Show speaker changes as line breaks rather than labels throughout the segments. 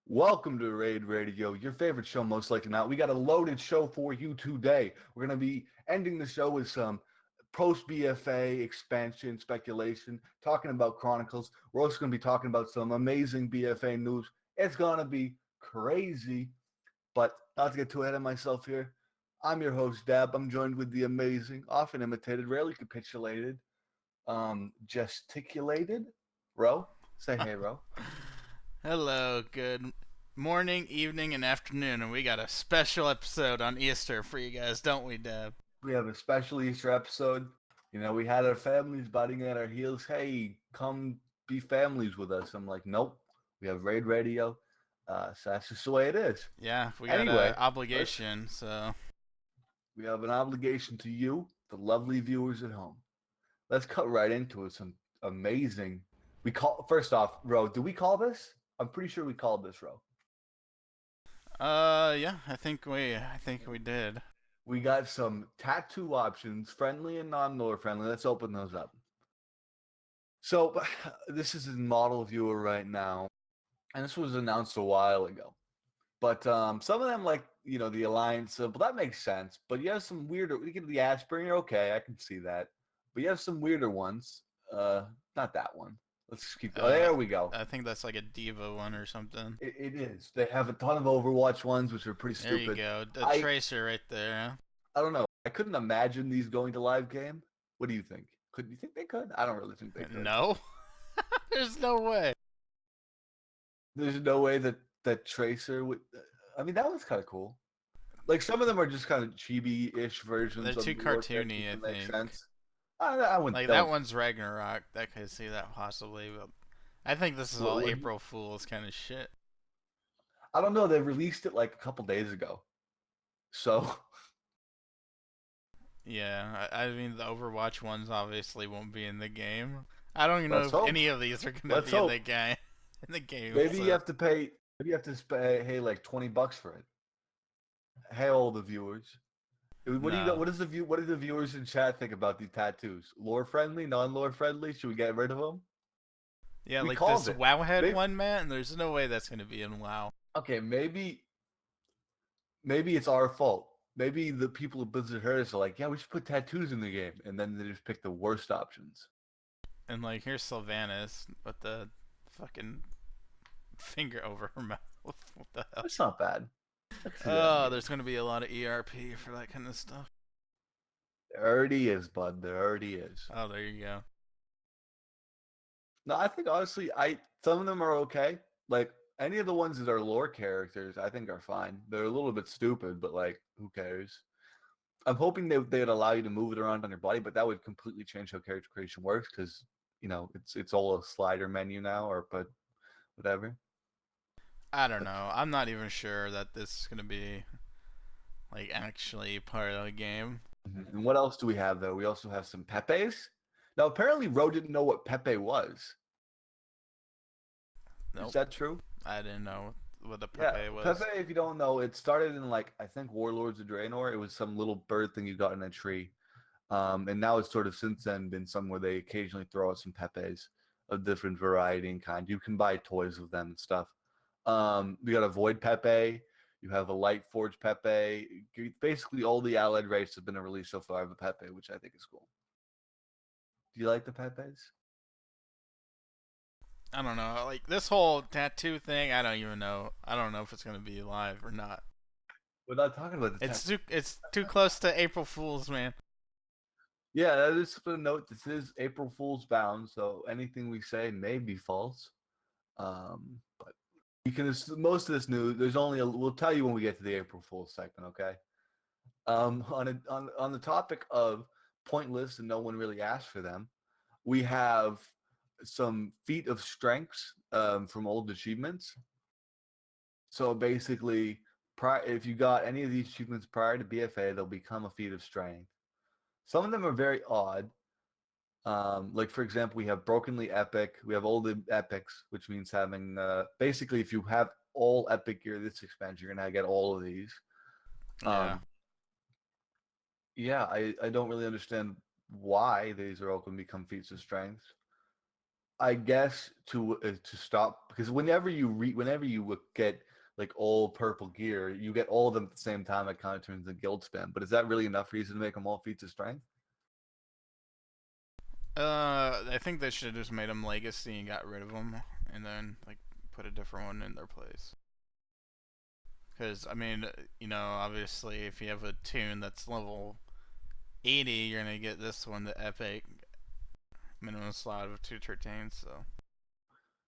Welcome to Raid Radio, your favorite show most likely not. We got a loaded show for you today. We're going to be ending the show with some post-BFA expansion speculation, talking about Chronicles. We're also going to be talking about some amazing BFA news. It's going to be crazy, but not to get too ahead of myself here. I'm your host, Dab. I'm joined with the amazing, often imitated, rarely capitulated, gesticulated, Ro. Say hey, Ro.
Hello, good morning, evening, and afternoon, and we got a special episode on Easter for you guys, don't we, Deb?
We have a special Easter episode. You know, we had our families biting at our heels. Hey, come be families with us. I'm like, nope. We have Raid Radio. So that's just the way it is.
Yeah, we got
Anyway,
a obligation, so
we have an obligation to you, the lovely viewers at home. Let's cut right into it. Some amazing. We call first off, Ro. Do we call this? I'm pretty sure we called this, Ro.
yeah, I think we did.
We got some tattoo options, friendly and non-lore friendly. Let's open those up. So this is in model viewer right now, and this was announced a while ago. But some of them, like the Alliance, well, that makes sense. But you have some weirder. You get the Ashburn, okay, I can see that. But you have some weirder ones. Not that one. Let's just keep. Oh,
Uh,
there we go.
I think that's like a diva one or something.
It is. They have a ton of Overwatch ones, which are pretty
There you
stupid.
go, the
I
tracer right there.
I don't know. I couldn't imagine these going to live game. What do you think? Could you think they could? I don't really think they could.
No, there's no way.
There's no way that Tracer would. I mean, that was kind of cool. Like some of them are just kind of chibi-ish versions
They're
of
too
New York that
cartoony, I
make
think.
sense. I wouldn't.
Like that one's Ragnarok. I could see that possibly, but I think this is all
What,
April Fool's kind of shit.
I don't know. They released it like a couple days ago, so
Yeah, I mean the Overwatch ones obviously won't be in the game. I don't even know
let's
if
hope.
any of these are gonna
Let's
be in
hope.
the game. In the game,
Maybe you
so
have to pay. Maybe you have to pay. Hey, like $20 for it. Hey, all the viewers. What do you got?
no.
What does the view? What do the viewers in chat think about these tattoos? Lore friendly, non-lore friendly? Should we get rid of them?
Yeah,
We
like
called
this
it.
Wowhead
Maybe,
one, man. There's no way that's gonna be in WoW.
okay, maybe it's our fault. Maybe the people at Blizzard heard us are like, yeah, we should put tattoos in the game, and then they just pick the worst options.
And like here's Sylvanas with the fucking finger over her mouth. What the hell?
That's not bad. I can see that in the
Oh,
game.
there's gonna be a lot of ERP for that kind of stuff.
There already is, bud. There already is.
Oh, there you go.
No, I think honestly, I some of them are okay. Like any of the ones that are lore characters, I think are fine. They're a little bit stupid, but like, who cares? I'm hoping they'd allow you to move it around on your body, but that would completely change how character creation works because it's all a slider menu now, or but whatever.
I don't
But
know. I'm not even sure that this is gonna be like actually part of the game.
and what else do we have though? We also have some Pepes. Now apparently Ro didn't know what Pepe was. Is
Nope,
that true?
I didn't know what the
Yeah,
Pepe was.
Pepe. If you don't know, it started in like I think Warlords of Draenor. It was some little bird thing you got in a tree, and now it's sort of since then been somewhere they occasionally throw out some Pepes of different variety and kind. You can buy toys of them and stuff. We got a Void Pepe. You have a Light Forge Pepe. Basically, all the allied races have been released so far of a Pepe, which I think is cool. Do you like the Pepes?
I don't know. Like this whole tattoo thing, I don't even know. I don't know if it's gonna be live or not.
We're not talking about the
It's too close to April Fools, man.
Yeah, that is a note. This is April Fool's bound, so anything we say may be false. But you can most of this news. There's only we'll tell you when we get to the April Fool's segment, okay? On the topic of pointless and no one really asked for them, we have some feat of strengths from old achievements. So basically, if you got any of these achievements prior to BFA, they'll become a feat of strength. Some of them are very odd. Like for example, we have brokenly epic. We have all the epics, which means having basically if you have all epic gear this expansion, you're gonna get all of these.
Yeah.
Um, yeah, I don't really understand why these are all going to become feats of strength. I guess to stop, because whenever you get like all purple gear, you get all of them at the same time. It kind of turns into guild spam. But is that really enough reason to make them all feats of strength?
I think they should have just made them legacy and got rid of them, and then like put a different one in their place. Because I mean, obviously, if you have a tune that's level 80, you're gonna get this one, the epic minimum slot of 213. So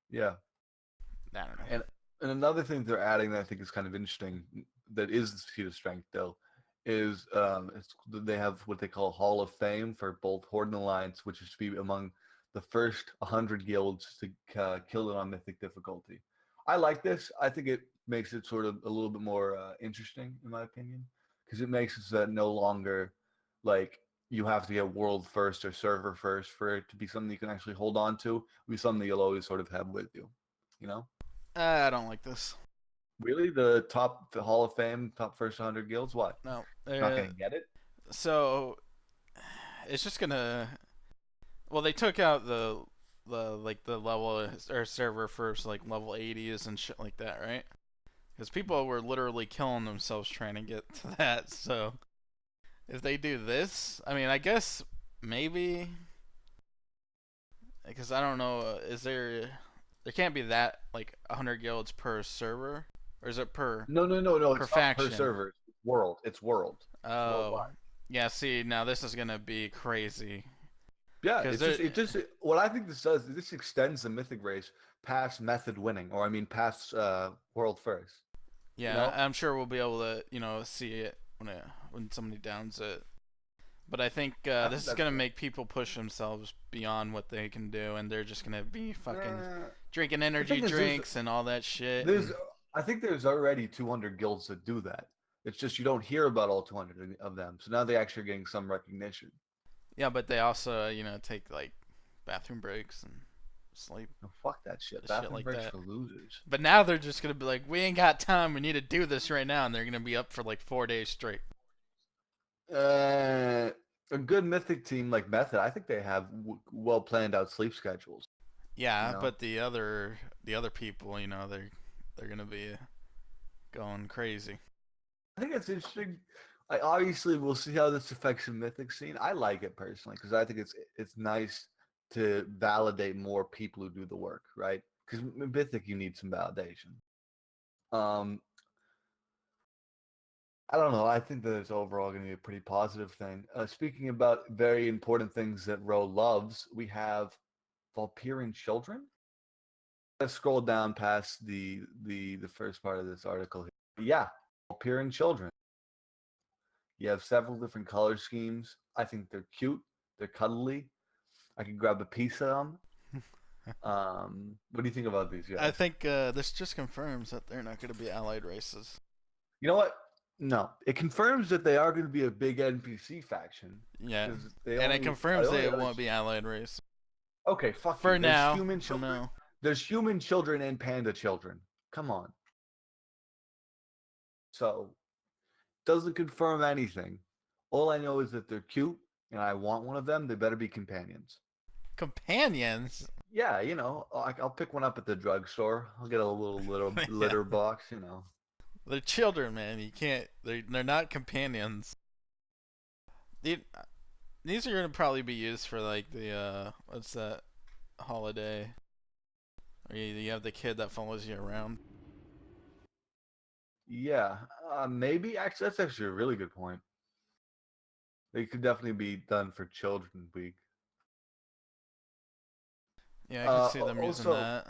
Yeah.
I don't know.
And another thing they're adding that I think is kind of interesting, that is the feat of strength though, is they have what they call Hall of Fame for both Horde and Alliance, which is to be among the first 100 guilds to kill it on mythic difficulty. I like this. I think it makes it sort of a little bit more interesting, in my opinion, because it makes it so that no longer like you have to get world first or server first for it to be something you can actually hold on to. It'll be something you'll always sort of have with you, you know?
I don't like this.
Really, the Hall of Fame, top first 100 guilds? What?
No.
Not gonna get it?
So it's just gonna. Well, they took out the level or server first, like level 80s and shit like that, right? Because people were literally killing themselves trying to get to that. So if they do this, I mean, I guess maybe, because I don't know, is there can't be that like 100 guilds per server, or is it per
No.
per
It's not per
faction?
server. It's world. It's world. It's
Oh,
worldwide.
yeah. See, now this is gonna be crazy.
Yeah,
Because
what I think this does is this extends the mythic race past method winning, or I mean past world first. You
yeah,
know?
I'm sure we'll be able to see it when somebody downs it. But I think
I think
this is
that's
gonna
good.
make people push themselves beyond what they can do, and they're just gonna be fucking
Uh,
drinking
the
energy
thing is,
drinks and all that shit.
there's
And
I think there's already 200 guilds that do that. It's just you don't hear about all 200 of them. So now they actually are getting some recognition.
yeah, but they also take like bathroom breaks and sleep,
No, fuck that shit.
shit
Bathroom
like
breaks
that.
for losers.
But now they're just gonna be like, we ain't got time. We need to do this right now, and they're gonna be up for like 4 days straight.
Uh, a good mythic team like Method, I think they have well planned out sleep schedules. You
Yeah,
know,
but the other people, they're gonna be going crazy.
I think it's interesting. I obviously we'll see how this affects the mythic scene. I like it personally because I think it's nice to validate more people who do the work, right? Because mythic you need some validation. Um, I don't know. I think that it's overall going to be a pretty positive thing. Speaking about very important things that Ro loves, we have Vulperian Children. Let's scroll down past the first part of this article here. But yeah, Vulperian Children. You have several different color schemes. I think they're cute. They're cuddly. I could grab a piece of them. What do you think about these
I
guys?
think this just confirms that they're not going to be allied races.
You know what? No, it confirms that they are going to be a big NPC faction
Yeah,
because they
and it
only. I
confirms
only.
they won't be allied race
Okay, fuck you.
for
There's
now.
human
For
children.
now,
There's human children and panda children. Come on. So doesn't confirm anything. All I know is that they're cute, and I want one of them. They better be companions.
companions.
Yeah, I'll pick one up at the drugstore. I'll get a little
Yeah,
litter box.
they're children, man. You can't. They're not companions. They, these are gonna probably be used for like the what's that holiday? Or you have the kid that follows you around.
Yeah, maybe. Actually, that's actually a really good point. They could definitely be done for Children's Week.
Yeah, I could see them using
Also,
that.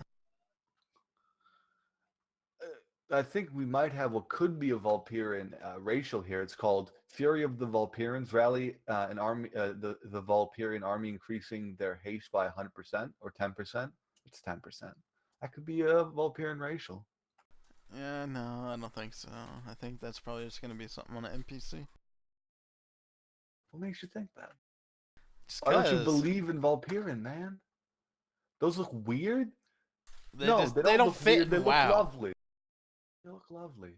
I think we might have what could be a Vulperian racial here. It's called Fury of the Vulperians. Rally an army, the Vulperian army increasing their haste by 100% or 10%. It's 10%. That could be a Vulperian racial.
Yeah, no, I don't think so. I think that's probably just gonna be something on an NPC.
What makes you think that?
Just
Why don't you
cause
believe in Vulperian, man? Those look weird? No, they
they
don't
don't
look
fit
weird. They
in
look
WoW.
lovely. They look lovely.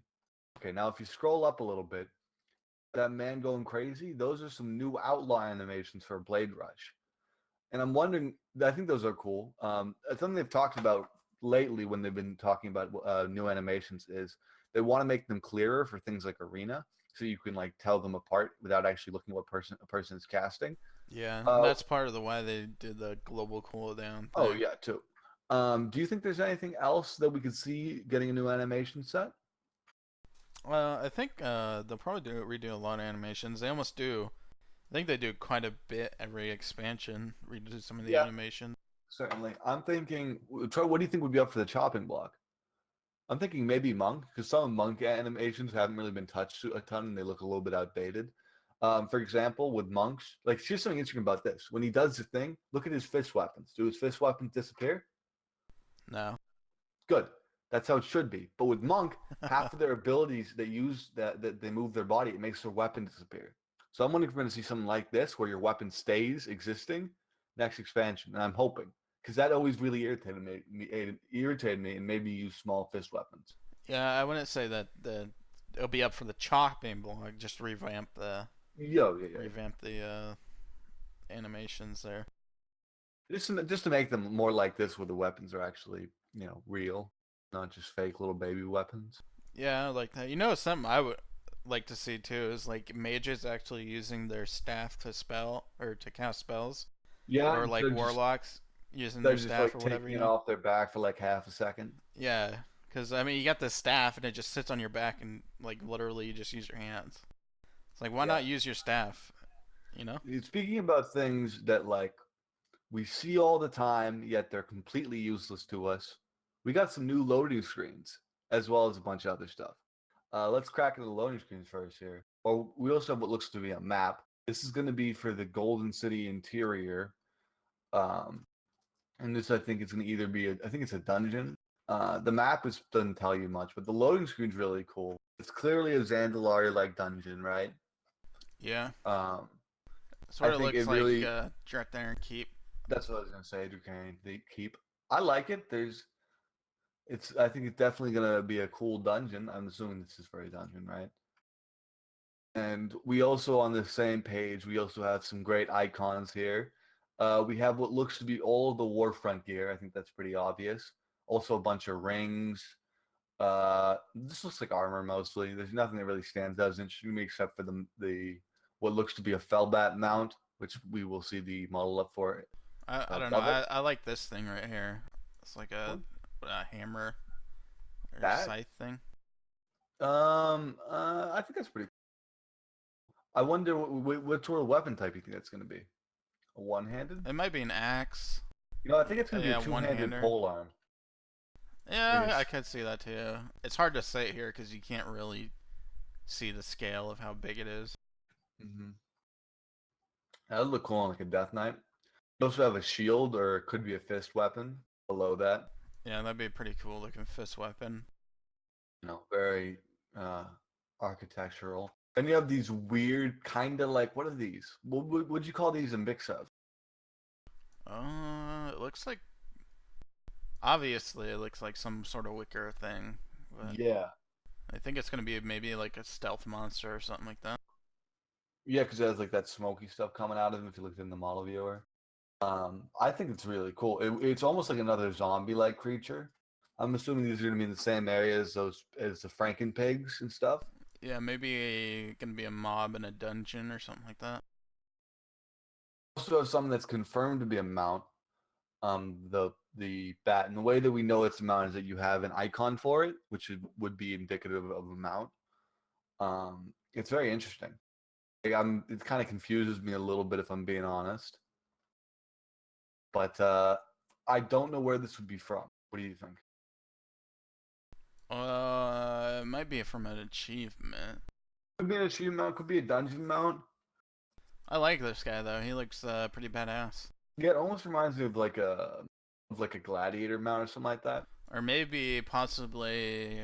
Okay, now if you scroll up a little bit, that man going crazy, those are some new outlaw animations for Blade Rush. And I'm wondering, I think those are cool. Something they've talked about lately when they've been talking about new animations is they want to make them clearer for things like Arena, so you can like tell them apart without actually looking at what a person is casting.
Yeah, and
Uh,
that's part of the why they did the global cooldown
oh
thing.
yeah, too. Do you think there's anything else that we could see getting a new animation set?
I think they'll probably redo a lot of animations. They almost do. I think they do quite a bit every expansion. Redo some of the
Yeah,
animation.
certainly. I'm thinking, Troy, what do you think would be up for the chopping block? I'm thinking maybe Monk, because some Monk animations haven't really been touched a ton and they look a little bit outdated. For example, with Monks, like here's something interesting about this. When he does the thing, look at his fist weapons. Do his fist weapons disappear?
No.
Good. That's how it should be. But with Monk, half of their abilities they use that they move their body, it makes their weapon disappear. So I'm wondering if we're going to see something like this where your weapon stays existing next expansion, and I'm hoping because that always really irritated me, and made me use small fist weapons.
Yeah, I wouldn't say that it'll be up for the chopping block. Just
Yeah.
revamp the animations there.
Just to make them more like this, where the weapons are actually real, not just fake little baby weapons.
Yeah, I like that. You know, something I would like to see too is like mages actually using their staff to spell or to cast spells,
Yeah,
or like warlocks using
they're
their
just
staff
like
or whatever.
taking it off their back for like half a second.
Yeah, because I mean, you got the staff and it just sits on your back and like literally you just use your hands. It's like why
Yeah.
not use your staff? You know?
Speaking about things that like we see all the time, yet they're completely useless to us, we got some new loading screens as well as a bunch of other stuff. Let's crack into the loading screens first here. Or we also have what looks to be a map. This is going to be for the Golden City interior. Um, and this I think is going to either be I think it's a dungeon. The map doesn't tell you much, but the loading screen's really cool. It's clearly a Zandalari like dungeon, right?
Yeah.
Um,
That's
I
what it
think
looks
it
like.
really
Draenor Keep.
that's what I was gonna say. Duquesne, the keep. I like it. I think it's definitely gonna be a cool dungeon. I'm assuming this is for a dungeon, right? And we also on the same page, we also have some great icons here. We have what looks to be all of the Warfront gear. I think that's pretty obvious. Also a bunch of rings. This looks like armor mostly. There's nothing that really stands out as interesting to me except for the what looks to be a Fellbat mount, which we will see the model up for
I don't know.
above it.
I like this thing right here. It's like a hammer or
That
scythe thing.
I think that's pretty. I wonder what sort of weapon type you think that's going to be. A one-handed?
It might be an axe.
I think it's going to be
Yeah,
a two-handed
one-hander.
pole arm.
Yeah, I could see that too. It's hard to say here because you can't really see the scale of how big it is.
Mm-hmm. That would look cool on like a Death Knight. You also have a shield, or it could be a fist weapon below that.
Yeah, that'd be a pretty cool looking fist weapon.
Very uh, architectural. Then you have these weird, kind of like, what are these? What would you call these a mix of?
It looks like obviously it looks like some sort of wicker thing, but
Yeah.
I think it's gonna be maybe like a stealth monster or something like that.
Yeah, because it has like that smoky stuff coming out of them if you looked in the model viewer. I think it's really cool. It's almost like another zombie-like creature. I'm assuming these are going to be in the same area as the Franken pigs and stuff.
Yeah, maybe gonna be a mob in a dungeon or something like that.
Also have something that's confirmed to be a mount. The bat, and the way that we know it's a mount is that you have an icon for it, which would be indicative of a mount. It's very interesting. It kind of confuses me a little bit if I'm being honest. But I don't know where this would be from. What do you think?
It might be from an achievement.
Could be an achievement mount, could be a dungeon mount.
I like this guy though. He looks pretty badass.
Yeah, it almost reminds me of like a gladiator mount or something like that.
Or maybe possibly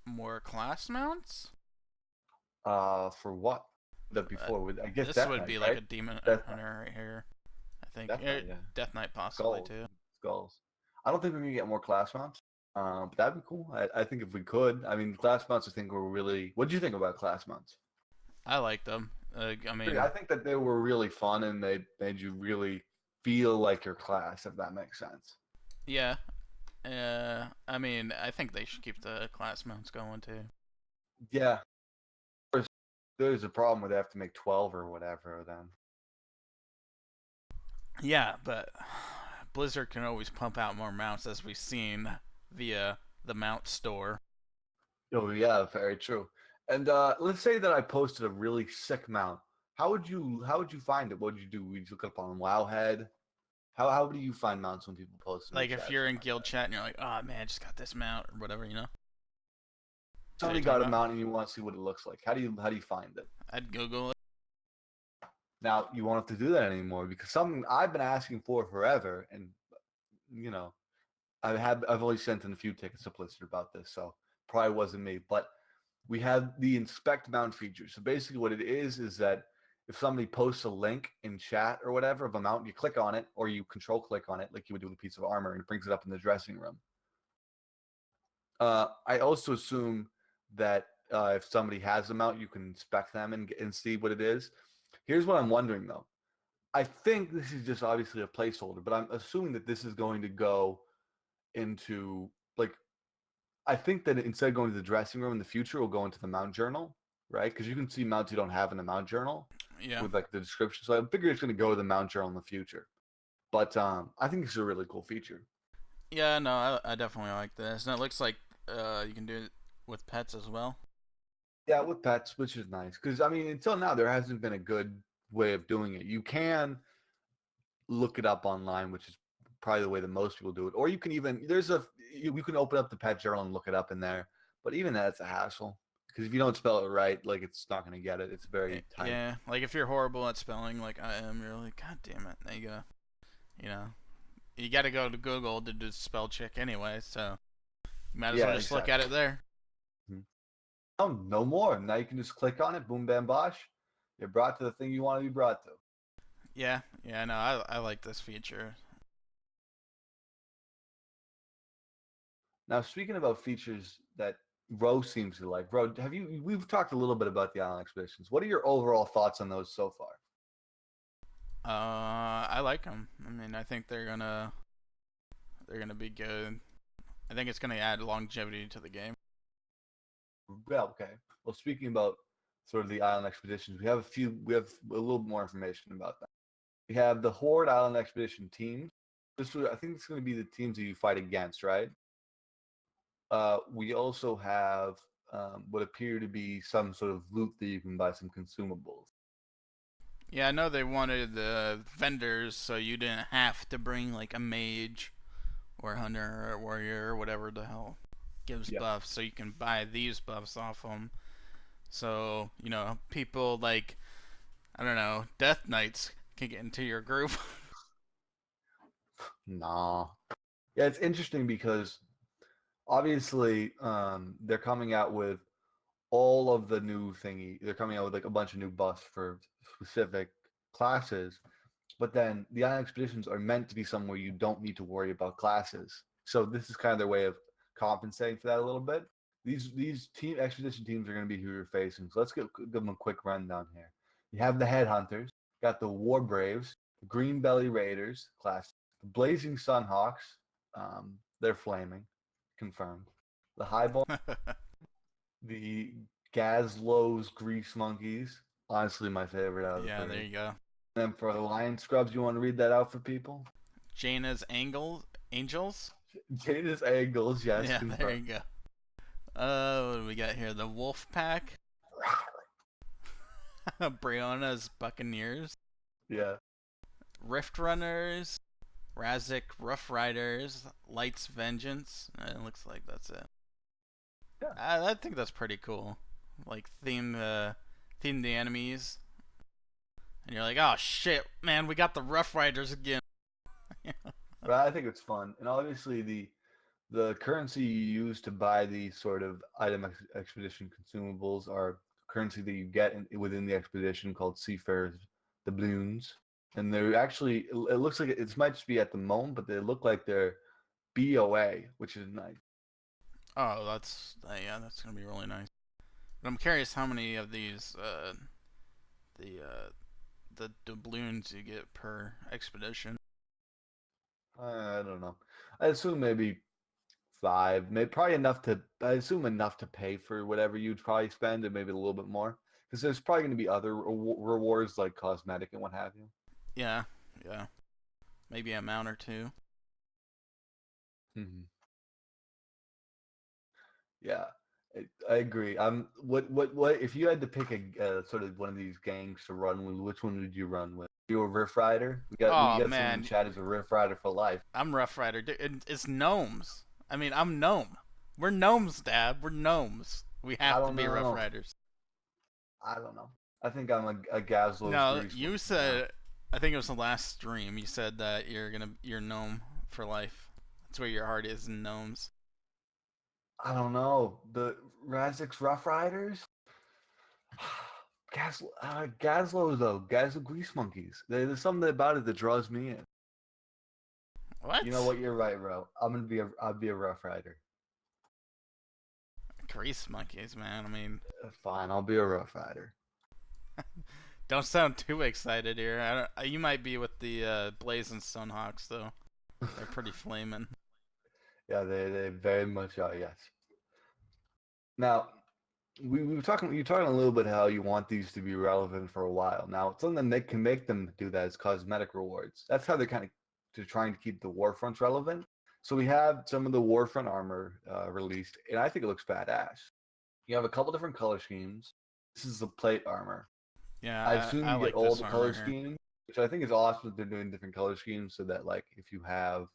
more class mounts.
For what? That before? I guess
This
Death
would
Knight,
be
right?
like a demon
Death
hunter right here. I think
Death Knight, yeah.
Death Knight possibly
Skulls.
too.
Skulls. I don't think we're gonna get more class mounts. But that'd be cool. I think if we could, I mean, class mounts. I think were really. What do you think about class mounts?
I like them. I mean,
I think that they were really fun and they made you really feel like your class, if that makes sense.
Yeah. I mean, I think they should keep the class mounts going too.
Yeah. There's a problem where they have to make 12 or whatever then.
Yeah, but Blizzard can always pump out more mounts, as we've seen via the mount store.
Oh yeah, very true. And let's say that I posted a really sick mount. How would you find it? What would you do? Would you look it up on Wowhead? How do you find mounts when people post in the
Like if
chat?
you're in
Like
guild
that?
chat and you're like, oh man, I just got this mount or whatever, you know.
Somebody got a mount and you want to see what it looks like. How do you find it?
I'd Google it.
Now you won't have to do that anymore because something I've been asking for forever, and you know, I've only sent in a few tickets to Blizzard about this, so probably wasn't me. But we have the inspect mount feature. So basically, what it is that if somebody posts a link in chat or whatever of a mount, you click on it or you control click on it like you would do with a piece of armor, and it brings it up in the dressing room. I also assume that if somebody has a mount, you can inspect them and see what it is. Here's what I'm wondering though. I think this is just obviously a placeholder, but I'm assuming that this is going to go into like I think that instead of going to the dressing room in the future, we'll go into the mount journal, right? Because you can see mounts you don't have in the mount journal
Yeah.
with like the description. So I figure it's going to go to the mount journal in the future. But I think it's a really cool feature.
Yeah, no, I definitely like this, and it looks like you can do it with pets as well.
Yeah, with pets, which is nice because I mean, until now there hasn't been a good way of doing it. You can look it up online, which is probably the way that most people do it, or you can even you can open up the pet journal and look it up in there. But even that's a hassle because if you don't spell it right, like it's not going to get it. It's very tight.
Yeah, like if you're horrible at spelling, like I am, you're like, God damn it, now you gotta, you know, you gotta go to Google to do spell check anyway, so you might as well just look at it there.
Oh, no more. Now you can just click on it, boom, bam, bosh. You're brought to the thing you want to be brought to.
Yeah, no, I like this feature.
Now, speaking about features that Ro seems to like, Ro, we've talked a little bit about the island expeditions. What are your overall thoughts on those so far?
I like them. I mean, I think they're gonna be good. I think it's gonna add longevity to the game.
Yeah, okay. Well, speaking about sort of the island expeditions, we have a little more information about that. We have the Horde Island Expedition teams. I think it's going to be the teams that you fight against, right? We also have what appear to be some sort of loot that you can buy, some consumables.
Yeah, I know they wanted the vendors so you didn't have to bring like a mage or hunter or warrior or whatever the hell gives buffs, so you can buy these buffs off them. So, you know, people like, I don't know, Death Knights can get into your group.
Nah. Yeah, it's interesting because obviously they're coming out with all of the new thingy. They're coming out with like a bunch of new buffs for specific classes. But then the island expeditions are meant to be somewhere you don't need to worry about classes. So this is kind of their way of compensating for that a little bit. These team expedition teams are going to be who you're facing. So let's give them a quick rundown here. You have the Headhunters, got the War Braves, the Green Belly Raiders class, the Blazing Sunhawks. They're flaming, confirmed. The Highball, the Gazlo's Grease Monkeys. Honestly, my favorite out of the
Yeah,
three.
there you go.
And for the Lion Scrubs, you want to read that out for people?
Jaina's Angels?
Jada's Angles, yes.
Yeah,
confirmed.
there you go. What do we got here? The Wolf Pack. Brianna's Buccaneers.
Yeah.
Rift Runners. Razik Rough Riders. Light's Vengeance. It looks like that's it.
Yeah.
I think that's pretty cool. Like, theme the enemies. And you're like, oh shit, man, we got the Rough Riders again.
But I think it's fun. And obviously the currency you use to buy these sort of expedition consumables are currency that you get within the expedition called Seafarers doubloons. And they're actually, it looks like it might just be at the moment, but they look like they're BOA, which is nice.
Oh, that's gonna be really nice. But I'm curious how many of these the doubloons you get per expedition.
I don't know. I assume maybe 5, maybe probably enough to. I assume enough to pay for whatever you'd probably spend, and maybe a little bit more, because there's probably going to be other rewards like cosmetic and what have you.
Yeah, yeah. Maybe a mount or two.
Hmm. Yeah, I agree. What if you had to pick a sort of one of these gangs to run with? Which one would you run with? You a Rift Rider? We
Oh
got someone in
man,
chat as a Rift Rider for life.
I'm Rough Rider. It's gnomes. I mean, I'm gnome. We're gnomes, Dad. We're gnomes. We
I
have to
don't
be Rough
know.
Riders.
I don't know. I think I'm a Gazlo's
No,
grease
you
monkey now.
said. I think it was the last stream. You said that you're gnome for life. That's where your heart is in gnomes.
I don't know. The Razik's Rough Riders? Gazlo though. Gazlo grease monkeys. There's something about it that draws me in. You know
What?
what? You're right, bro. I'll be a Rough Rider.
Grease monkeys, man. I mean,
Fine, I'll be a Rough Rider.
don't sound too excited here. You might be with the Blazing Stonehawks though. They're pretty flaming.
Yeah, they very much are. Yes. Now, we were talking. You're talking a little bit how you want these to be relevant for a while. Now, something that can make them do that is cosmetic rewards. That's how they're trying to keep the Warfronts relevant. So we have some of the Warfront armor released, and I think it looks badass. You have a couple different color schemes. This is the plate armor. I
Yeah,
assume
I
you get
like
all
this
the
armor
color
here.
schemes, which I think is awesome that they're doing different color schemes so that like if you have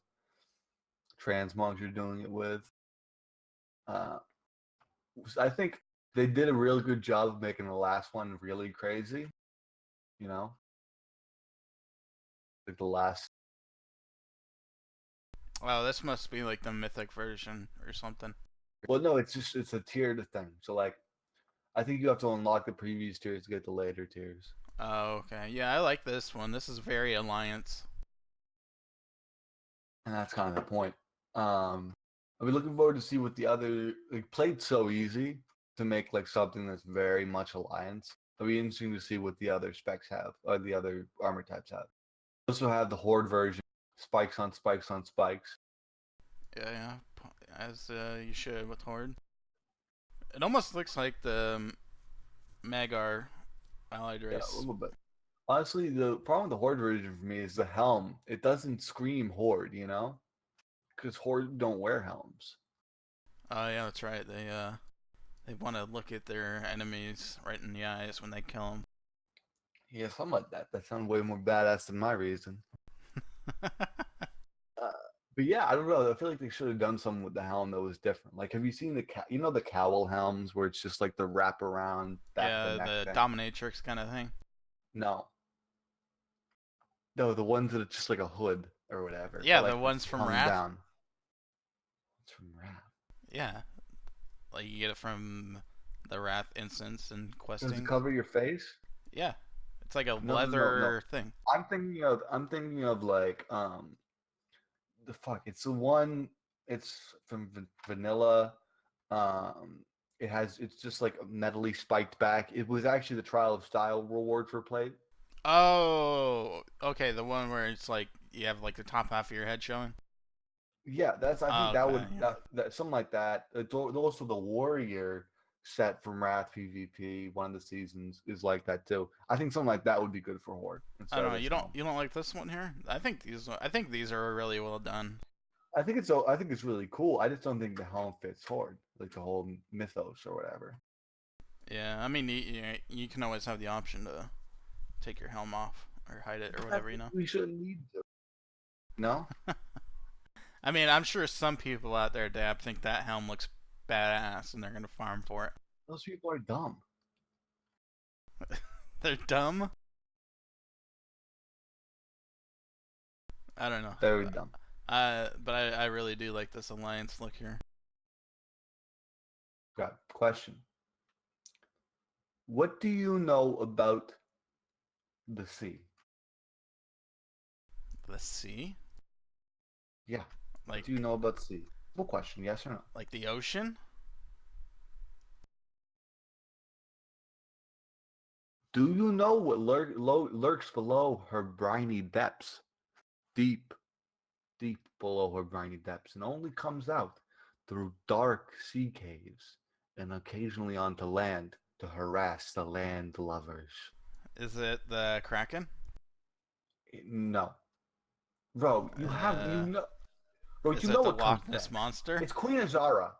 transmogs you're doing it with. Uh, I think they did a real good job of making the last one really crazy. You know, like the last.
Oh, this must be like the mythic version or something.
Well, no, it's a tiered thing. So like, I think you have to unlock the previous tiers to get the later tiers,
Oh, okay. Yeah, I like this one. This is very Alliance.
and that's kind of the point. I'll be looking forward to see what the other like. Plate's so easy to make like something that's very much Alliance. It'll be interesting to see what the other specs have or the other armor types have. Also have the Horde version, spikes on spikes on spikes.
Yeah, yeah. As you should with Horde. It almost looks like the Magar allied
Yeah, a
race.
little bit. Honestly, the problem with the Horde version for me is the helm. It doesn't scream Horde, you know? Because Horde don't wear helms.
Oh yeah, that's right. They want to look at their enemies right in the eyes when they kill
Yeah, something like that. That sounds way more badass than my reason.
them.
Uh, but yeah, I don't know. I feel like they should have done something with the helm that was different. Like, have you seen the cowl helms where it's just like the wrap around back of the
Yeah,
neck
the
thing?
dominatrix kind of thing.
No, no, the ones that it's just like a hood or whatever,
Yeah,
but
the
like it's
ones from
hung
Wrath.
down. It's from wrap.
Yeah, like you get it from the Wrath instance and
Does it
questing.
cover your face?
Yeah, it's like a
No, no, no, no.
leather thing.
I'm thinking of like the fuck. It's the one. It's from Vanilla. Um, it's just like a metally spiked back. It was actually the Trial of Style reward for plate.
Oh, okay, the one where it's like you have like the top half of your head showing.
Yeah, I think
Oh,
that
okay,
would
yeah.
that something like that. Also the Warrior set from Wrath PvP, one of the seasons is like that too. I think something like that would be good for Horde
I
instead
don't
of
know.
this
You don't
helm.
you don't like this one here? I think these are really well done.
I think it's really cool. I just don't think the helm fits Horde, like the whole mythos or whatever.
Yeah, I mean you can always have the option to take your helm off or hide it or
I
whatever, you
think
know.
we shouldn't need to. No,
I mean, I'm sure some people out there, Dab, think that helm looks badass and they're gonna farm for it.
those people are dumb.
They're dumb. I don't know.
Very dumb.
But I really do like this alliance look here.
Got question. What do you know about the sea?
The sea,
Yeah. What do you
like
know about the sea? Simple question. Yes or no?
like the ocean.
Do you know what lurks below her briny depths? Deep, deep below her briny depths and only comes out through dark sea caves and occasionally onto land to harass the land lovers.
Is it the Kraken?
No. Bro,
Uh,
bro,
is
you
it
know
the
what comes
Loch Ness
next.
monster?
It's Queen Azshara.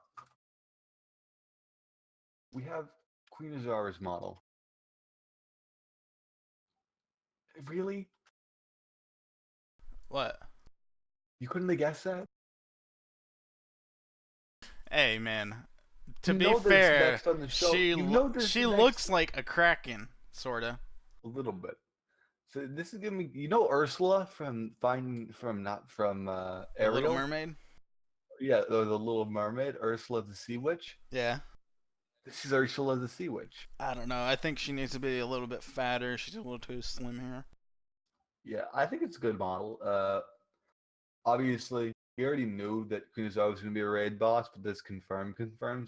We have Queen Azshara's model. Really?
What?
You couldn't have guessed that?
Hey man, to
You
be
know this
fair,
next on the show. You know this
she
next
looks like a Kraken, sorta.
a little bit. So this is gonna be, you know, Ursula from not from
The Little
Ariel.
Mermaid?
Yeah, or the Little Mermaid, Ursula the Sea Witch.
Yeah.
This is Ursula the Sea Witch.
I don't know. I think she needs to be a little bit fatter. She's a little too slim here.
Yeah, I think it's a good model. Obviously, we already knew that Queen Azar was going to be a raid boss, but this confirms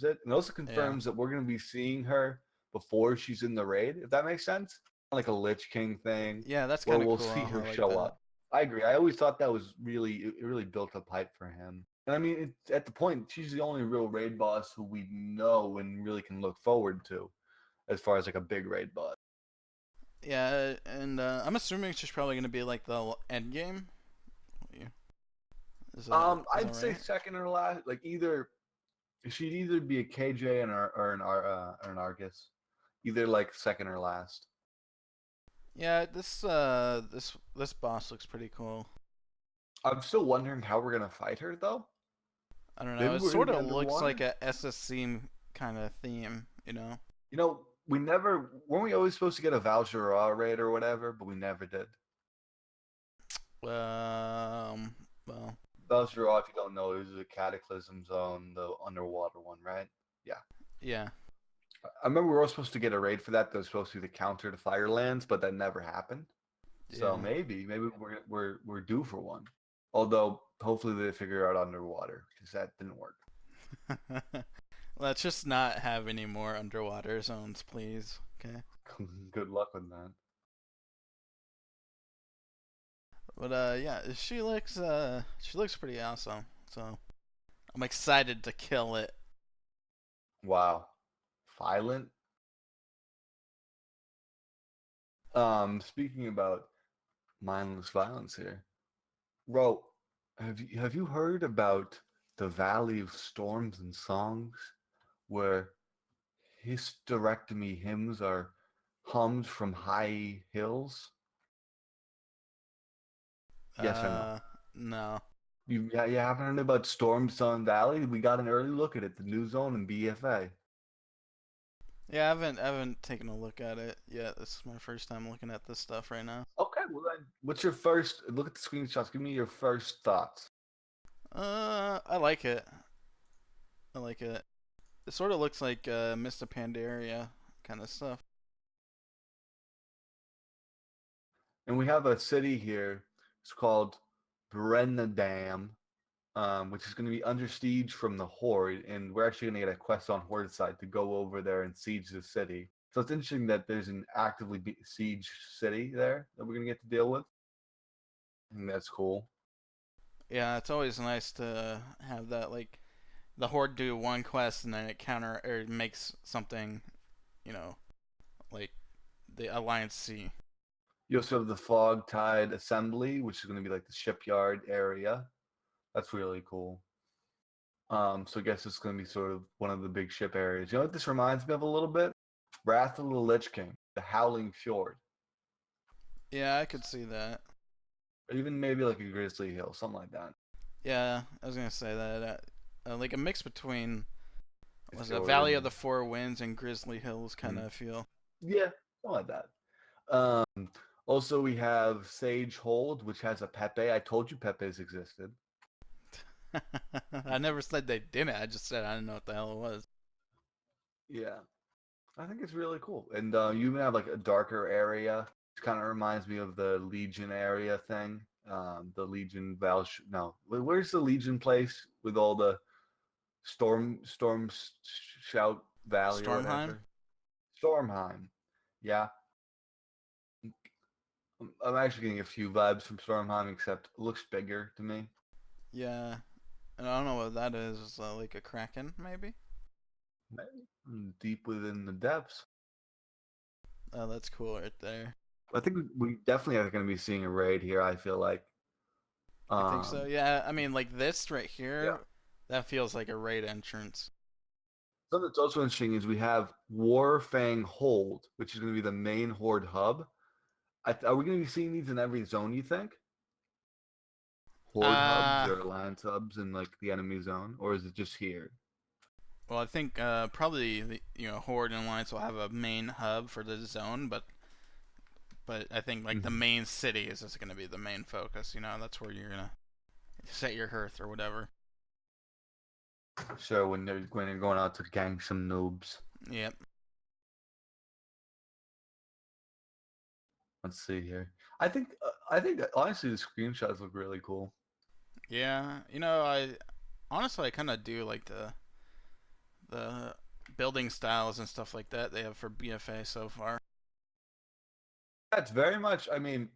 it, and also confirms that we're going to be seeing her before she's in the raid. If that makes sense, like a Lich King thing,
Yeah, that's
where
kind of
we'll
cool.
see her
I like
show
that.
up. I agree. I always thought that was it really built up hype for him. And I mean, at the point, she's the only real raid boss who we know and really can look forward to, as far as like a big raid boss.
Yeah, and I'm assuming she's probably going to be like the end game. Is
I'd
that
say
right?
second or last. Like she'd either be a KJ or an Argus, either like second or last.
Yeah, this boss looks pretty cool.
I'm still wondering how we're gonna fight her though.
I don't know.
Maybe
It
we're gonna
sort
be
of looks like
underwater.
a SSC kind of theme, you know?
You know, we never weren't we always supposed to get a Val'sharah raid or whatever, but we never did.
Well,
Val'sharah, if you don't know, is a Cataclysm zone, the underwater one, right? Yeah.
yeah.
I remember we were supposed to get a raid for that. That was supposed to be the counter to Firelands, but that never happened. So
Yeah.
maybe we're due for one. Although hopefully they figure out underwater because that didn't work.
Let's just not have any more underwater zones, please. Okay.
Good luck with that.
But yeah, she looks pretty awesome. So I'm excited to kill it.
Wow, violent. Speaking about mindless violence here, Ro, have you heard about the Valley of Storms and Songs, where hysterectomy hymns are hummed from high hills? Yes or no?
No.
You haven't heard about Stormsong Valley? We got an early look at it, the new zone in BFA.
Yeah, I haven't taken a look at it yet. This is my first time looking at this stuff right now.
Okay, well then, what's your first look at the screenshots? Give me your first thoughts.
I like it. I like it. It sort of looks like Mr. Pandaria kind of stuff.
And we have a city here. It's called Brennadam, which is going to be under siege from the Horde, and we're actually going to get a quest on Horde side to go over there and siege the city. So it's interesting that there's an actively siege city there that we're going to get to deal with. And that's cool.
Yeah, it's always nice to have that, like the Horde do one quest and then it counter or makes something, you know, like the Alliance C.
You also have the Fog Tide Assembly, which is going to be like the shipyard area. That's really cool. So I guess it's going to be sort of one of the big ship areas. You know what this reminds me of a little bit? Wrath of the Lich King, the Howling Fjord,
Yeah, I could see that.
or even maybe like a Grizzly Hill, something like that.
Yeah, I was gonna say that. Like a mix between was it
Fjord
Valley of
and
the Four Winds and Grizzly Hills kind of feel.
yeah, something like that. Also we have Sage Hold, which has a Pepe. I told you Pepes existed.
I never said they didn't. I just said I didn't know what the hell it was.
Yeah, I think it's really cool. And you even have like a darker area. It kind of reminds me of the Legion area thing. The Legion no, where's the Legion place with all the Shout Valley or
Stormheim?
whatever? Stormheim. Yeah. I'm actually getting a few vibes from Stormheim, except it looks bigger to me.
Yeah. And I don't know what that is. Is like a kraken, maybe?
Maybe. Deep within the depths.
Oh, that's cool right there.
I think we definitely are going to be seeing a raid here. I feel like.
You think so? Yeah. I mean, like this right
Yeah.
here, that feels like a raid entrance.
Something that's also interesting is we have Warfang Hold, which is going to be the main Horde hub. Are we going to be seeing these in every zone? You think? Horde hubs
Uh,
or alliance hubs in like the enemy zone, or is it just here?
well, I think probably Horde and Alliance will have a main hub for the zone, but I think like the main city is just gonna be the main focus. That's where you're gonna set your hearth or whatever.
Sure, when they're going out to gang some noobs.
Yep.
Let's see here. I think honestly the screenshots look really cool.
Yeah. I honestly I kind of do like the building styles and stuff like that they have for BFA so far.
That's very much. I mean,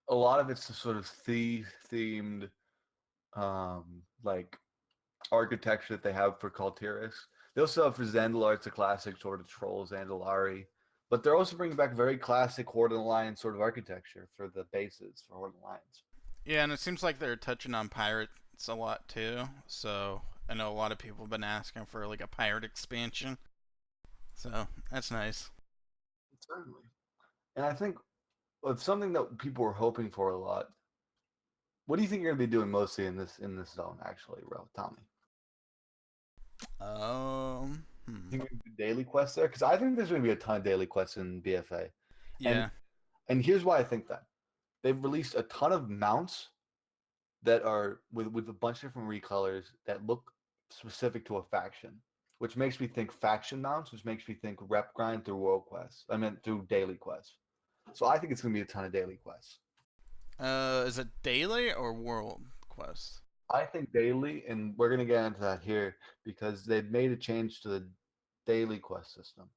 a lot of it's the sort of themed, like architecture that they have for Kaltiris. They also have for Zandalar, it's a classic sort of troll Zandalari, but they're also bringing back very classic Horde and Alliance sort of architecture for the bases for Horde and Alliance.
Yeah, and it seems like they're touching on pirates a lot too. So I know a lot of people have been asking for like a pirate expansion. So that's nice.
Certainly, and I think it's something that people were hoping for a lot. What do you think you're going to be doing mostly in this zone, actually, Ro? Tell me. You think we do daily quests there? Because I think there's going to be a ton of daily quests in BFA, and
Yeah.
and here's why I think that they've released a ton of mounts that are with a bunch of different recolors that look specific to a faction, which makes me think faction mounts, which makes me think rep grind through world quests. I mean through daily quests. So I think it's going to be a ton of daily quests.
Is it daily or world quest?
I think daily, and we're going to get into that here because they've made a change to the daily quest system.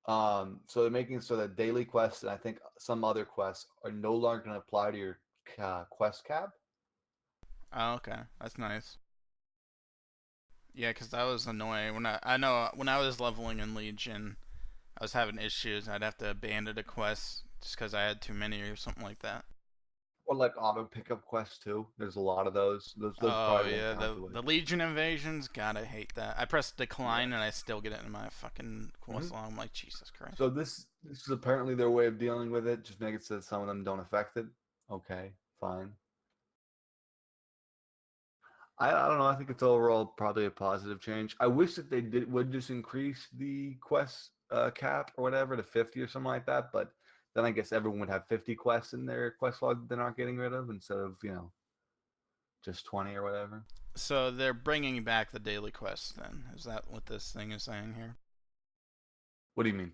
So they're making it so that daily quests and I think some other quests are no longer going to apply to your quest cap.
Oh, okay, that's nice. Yeah, because that was annoying I know when I was leveling in Legion, I was having issues. I'd have to abandon a quest just because I had too many or something like that.
Or like auto pickup quests too. There's a lot of those. Those
Oh
probably won't
yeah,
count
the
the way.
the Legion invasions. God, I hate that. I press decline
Yeah.
and I still get it in my fucking quest
Hmm.
log. I'm like, Jesus Christ.
So this is apparently their way of dealing with it. Just make it so that some of them don't affect it. Okay, fine. I don't know. I think it's overall probably a positive change. I wish that they would just increase the quest cap or whatever to 50 or something like that. But then I guess everyone would have 50 quests in their quest log that they're not getting rid of instead of just 20 or whatever.
So they're bringing back the daily quests. Then is that what this thing is saying here?
What do you mean?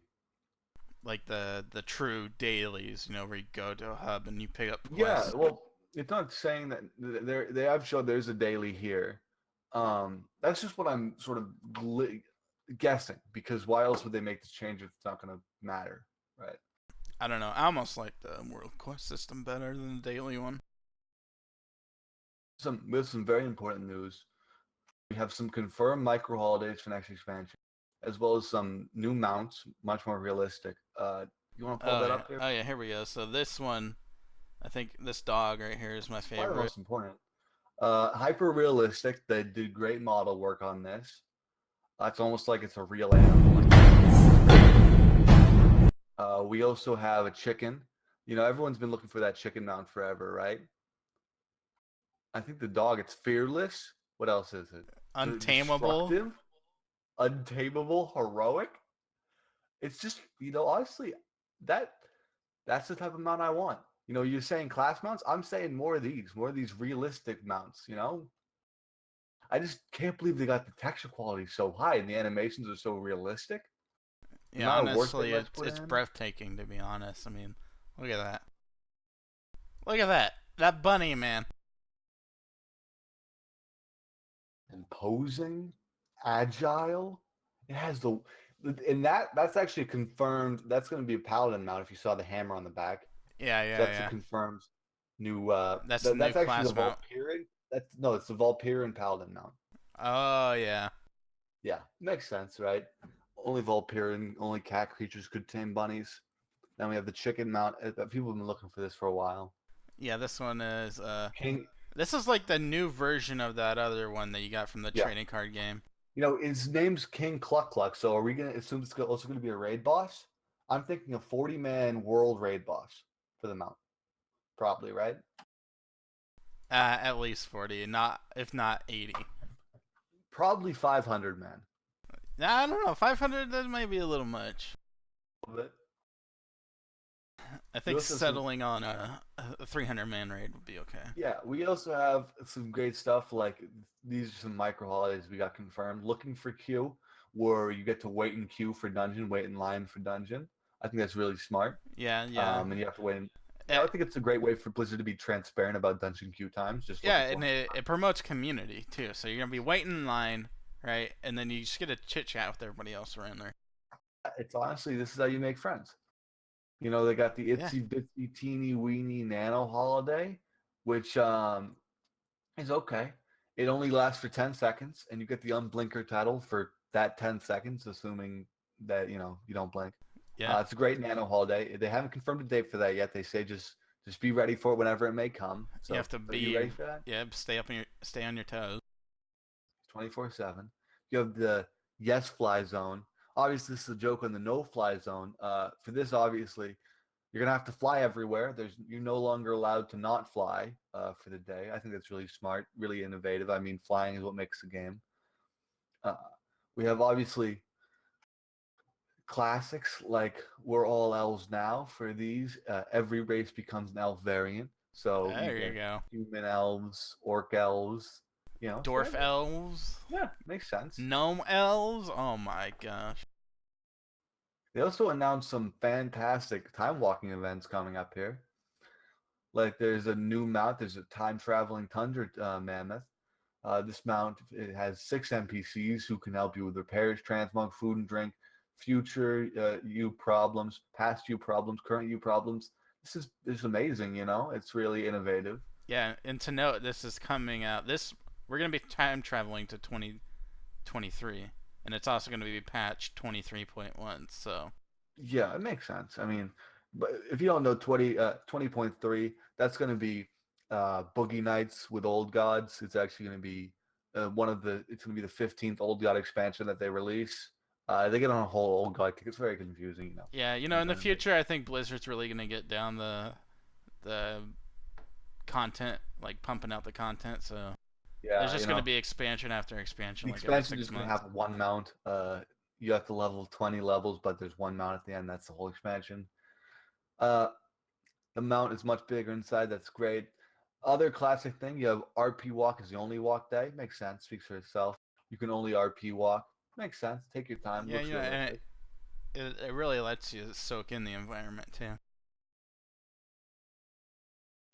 Like the true dailies, where you go to a hub and you pick up
Yeah,
quests.
well, it's not saying that they have showed there's a daily here. That's just what I'm sort of guessing because why else would they make this change if it's not going to matter, right?
I don't know. I almost like the world quest system better than the daily one.
We have some very important news. We have some confirmed micro holidays for next expansion, as well as some new mounts, much more realistic. You want to pull
Oh
that
yeah.
up here?
Oh yeah. Here we go. So this one, I think this dog right here is my
It's probably the
favorite.
most important. Hyper realistic. They did great model work on this. It's almost like it's a real animal. We also have a chicken. Everyone's been looking for that chicken mount forever, right? I think the dog, it's fearless. What else is it?
Untamable.
Destructive, untamable, heroic. It's just, honestly, that that's the type of mount I want. You're saying class mounts. I'm saying more of these realistic mounts. I just can't believe they got the texture quality so high and the animations are so realistic. The
Yeah,
amount of work they
honestly,
must
it's
put
it's
in.
breathtaking to be honest. I mean, look at that. Look at that. That bunny, man.
Imposing, agile. It has and that's actually confirmed. That's going to be a paladin mount if you saw the hammer on the back.
Yeah,
So
yeah,
that's a
yeah.
confirmed new.
That's the new
That's actually
class
the
mount.
Vulperian. It's the Vulperian Paladin mount.
Oh yeah.
Yeah, makes sense, right? Only Vulperian, only cat creatures could tame bunnies. Then we have the chicken mount. People have been looking for this for a while.
Yeah, this one is
King,
this is like the new version of that other one that you got from the
yeah.
trading card game.
His name's King Cluck Cluck. So are we gonna assume it's also gonna be a raid boss? I'm thinking a 40-man world raid boss for the mount, probably, right?
At least 40, not if not 80.
Probably 500 man.
I don't know. 500 that might be a little much.
But
I
we
think
also have some,
settling on a 300 man raid would be okay.
yeah, we also have some great stuff like these are some micro holidays we got confirmed. Looking for queue, where you get to wait in queue for dungeon, wait in line for dungeon. I think that's really smart.
Yeah, yeah.
And you have to wait.
Uh,
I think it's a great way for Blizzard to be transparent about dungeon queue times. Just
yeah,
looking
and
for.
it promotes community too. So you're gonna be waiting in line, right? And then you just get a chit chat with everybody else around there.
It's honestly, this is how you make friends. They got the
Yeah.
itsy bitsy teeny weeny nano holiday, which is okay. It only lasts for 10 seconds, and you get the unblinker title for that 10 seconds, assuming that you don't blink.
Yeah.
It's a great nano holiday. They haven't confirmed a date for that yet. They say just be ready for it whenever it may come. So
You have to
are you
be
ready for that?
yeah, stay on your toes.
24/7. You have the yes fly zone. Obviously, this is a joke on the no fly zone. For this, obviously, you're gonna have to fly everywhere. You're no longer allowed to not fly for the day. I think that's really smart, really innovative. I mean, flying is what makes the game. Uh, we have obviously classics like we're all elves now. For these, every race becomes an elf variant. So you
There you
get
go.
human elves, orc elves.
Dwarf elves,
Yeah, makes sense.
gnome elves. Oh my gosh.
They also announced some fantastic time walking events coming up here. Like there's a new mount. There's a time traveling tundra mammoth. This mount it has 6 NPCs who can help you with repairs, transmog, food and drink, future you problems, past you problems, current you problems. This is amazing. It's really innovative.
Yeah, and to note, this is coming out. We're gonna be time traveling to 2023, and it's also gonna be patch 23.1. So
Yeah, it makes sense. I mean, but if you don't know 20.3, that's going to be Boogie Nights with Old Gods. It's actually going to be it's going to be the 15th Old God expansion that they release. They get on a whole Old God kick. It's very confusing.
yeah, in the future, I think Blizzard's really gonna get down the content, like pumping out the content. So
Yeah,
there's just gonna be expansion after expansion,
the
like every
expansion
6
is going to
months.
have one mount. You have to level 20 levels, but there's one mount at the end. That's the whole expansion. Uh, The mount is much bigger inside. That's great. Other classic thing, you have RP walk is the only walk day. Makes sense. Speaks for itself. You can only RP walk. Makes sense. Take your time.
Yeah,
Looks
and
realistic.
it really lets you soak in the environment too.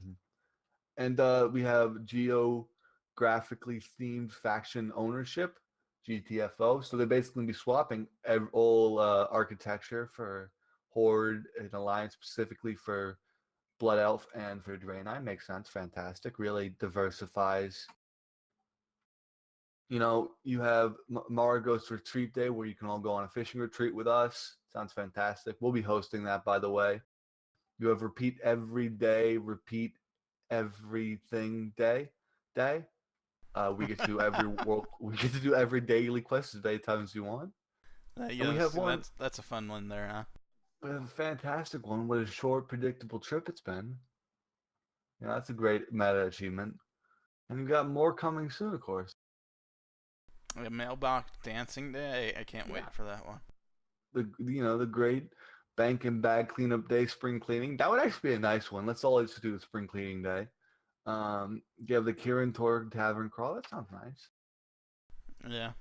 Mhm. And we have geographically themed faction ownership, GTFO. So they're basically going to be swapping all architecture for Horde and Alliance specifically for Blood Elf and for Draenei. Makes sense. Fantastic. Really diversifies. You have Margot's Retreat Day where you can all go on a fishing retreat with us. Sounds fantastic. We'll be hosting that, by the way. You have Repeat Every Day, Repeat Everything Day. We get to do every world. We get to do every daily quest as many times as you want. And we have one.
That's a fun one there, huh?
We have a fantastic one. What a short, predictable trip it's been. That's a great meta achievement. And we've got more coming soon, of course.
A mailbox dancing day. I can't wait for that one.
The great bank and bag cleanup day, spring cleaning. That would actually be a nice one. Let's all just do the spring cleaning day. You have the Kirin Tor Tavern Crawl. That sounds nice.
Yeah.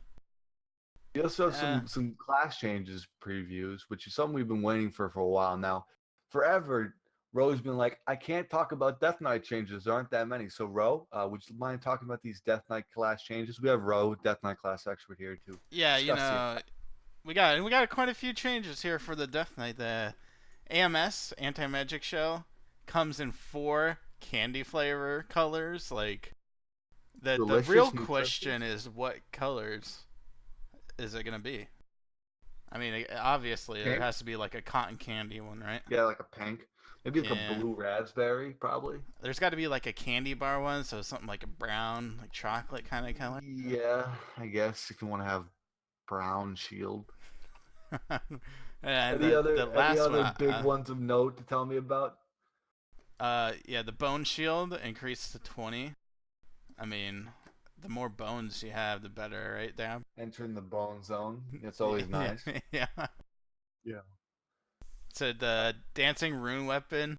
You also have some class changes previews, which is something we've been waiting for a while now. Forever, Ro's been like, I can't talk about Death Knight changes. There aren't that many. So, Ro, would you mind talking about these Death Knight class changes? We have Ro, Death Knight class expert here too.
Yeah, we got quite a few changes here for the Death Knight. The AMS Anti Magic Shell comes in 4 candy flavor colors. Like the real
Delicious,
question
nutritious.
is what colors is it gonna be? I mean, obviously there
Pink?
has to be like a cotton candy one, right?
Yeah, like a pink. Maybe like a
Yeah.
blue raspberry, probably.
There's got to be like a candy bar one, so something like a brown, like chocolate kind of color.
Yeah, I guess if you want to have brown shield.
And
Any
the
other any
last one,
other big ones of note to tell me about?
yeah, the bone shield increased to 20. I mean, the more bones you have, the better, right, Dab?
Entering the bone zone. It's always
Yeah,
nice.
yeah.
Yeah.
So the dancing rune weapon,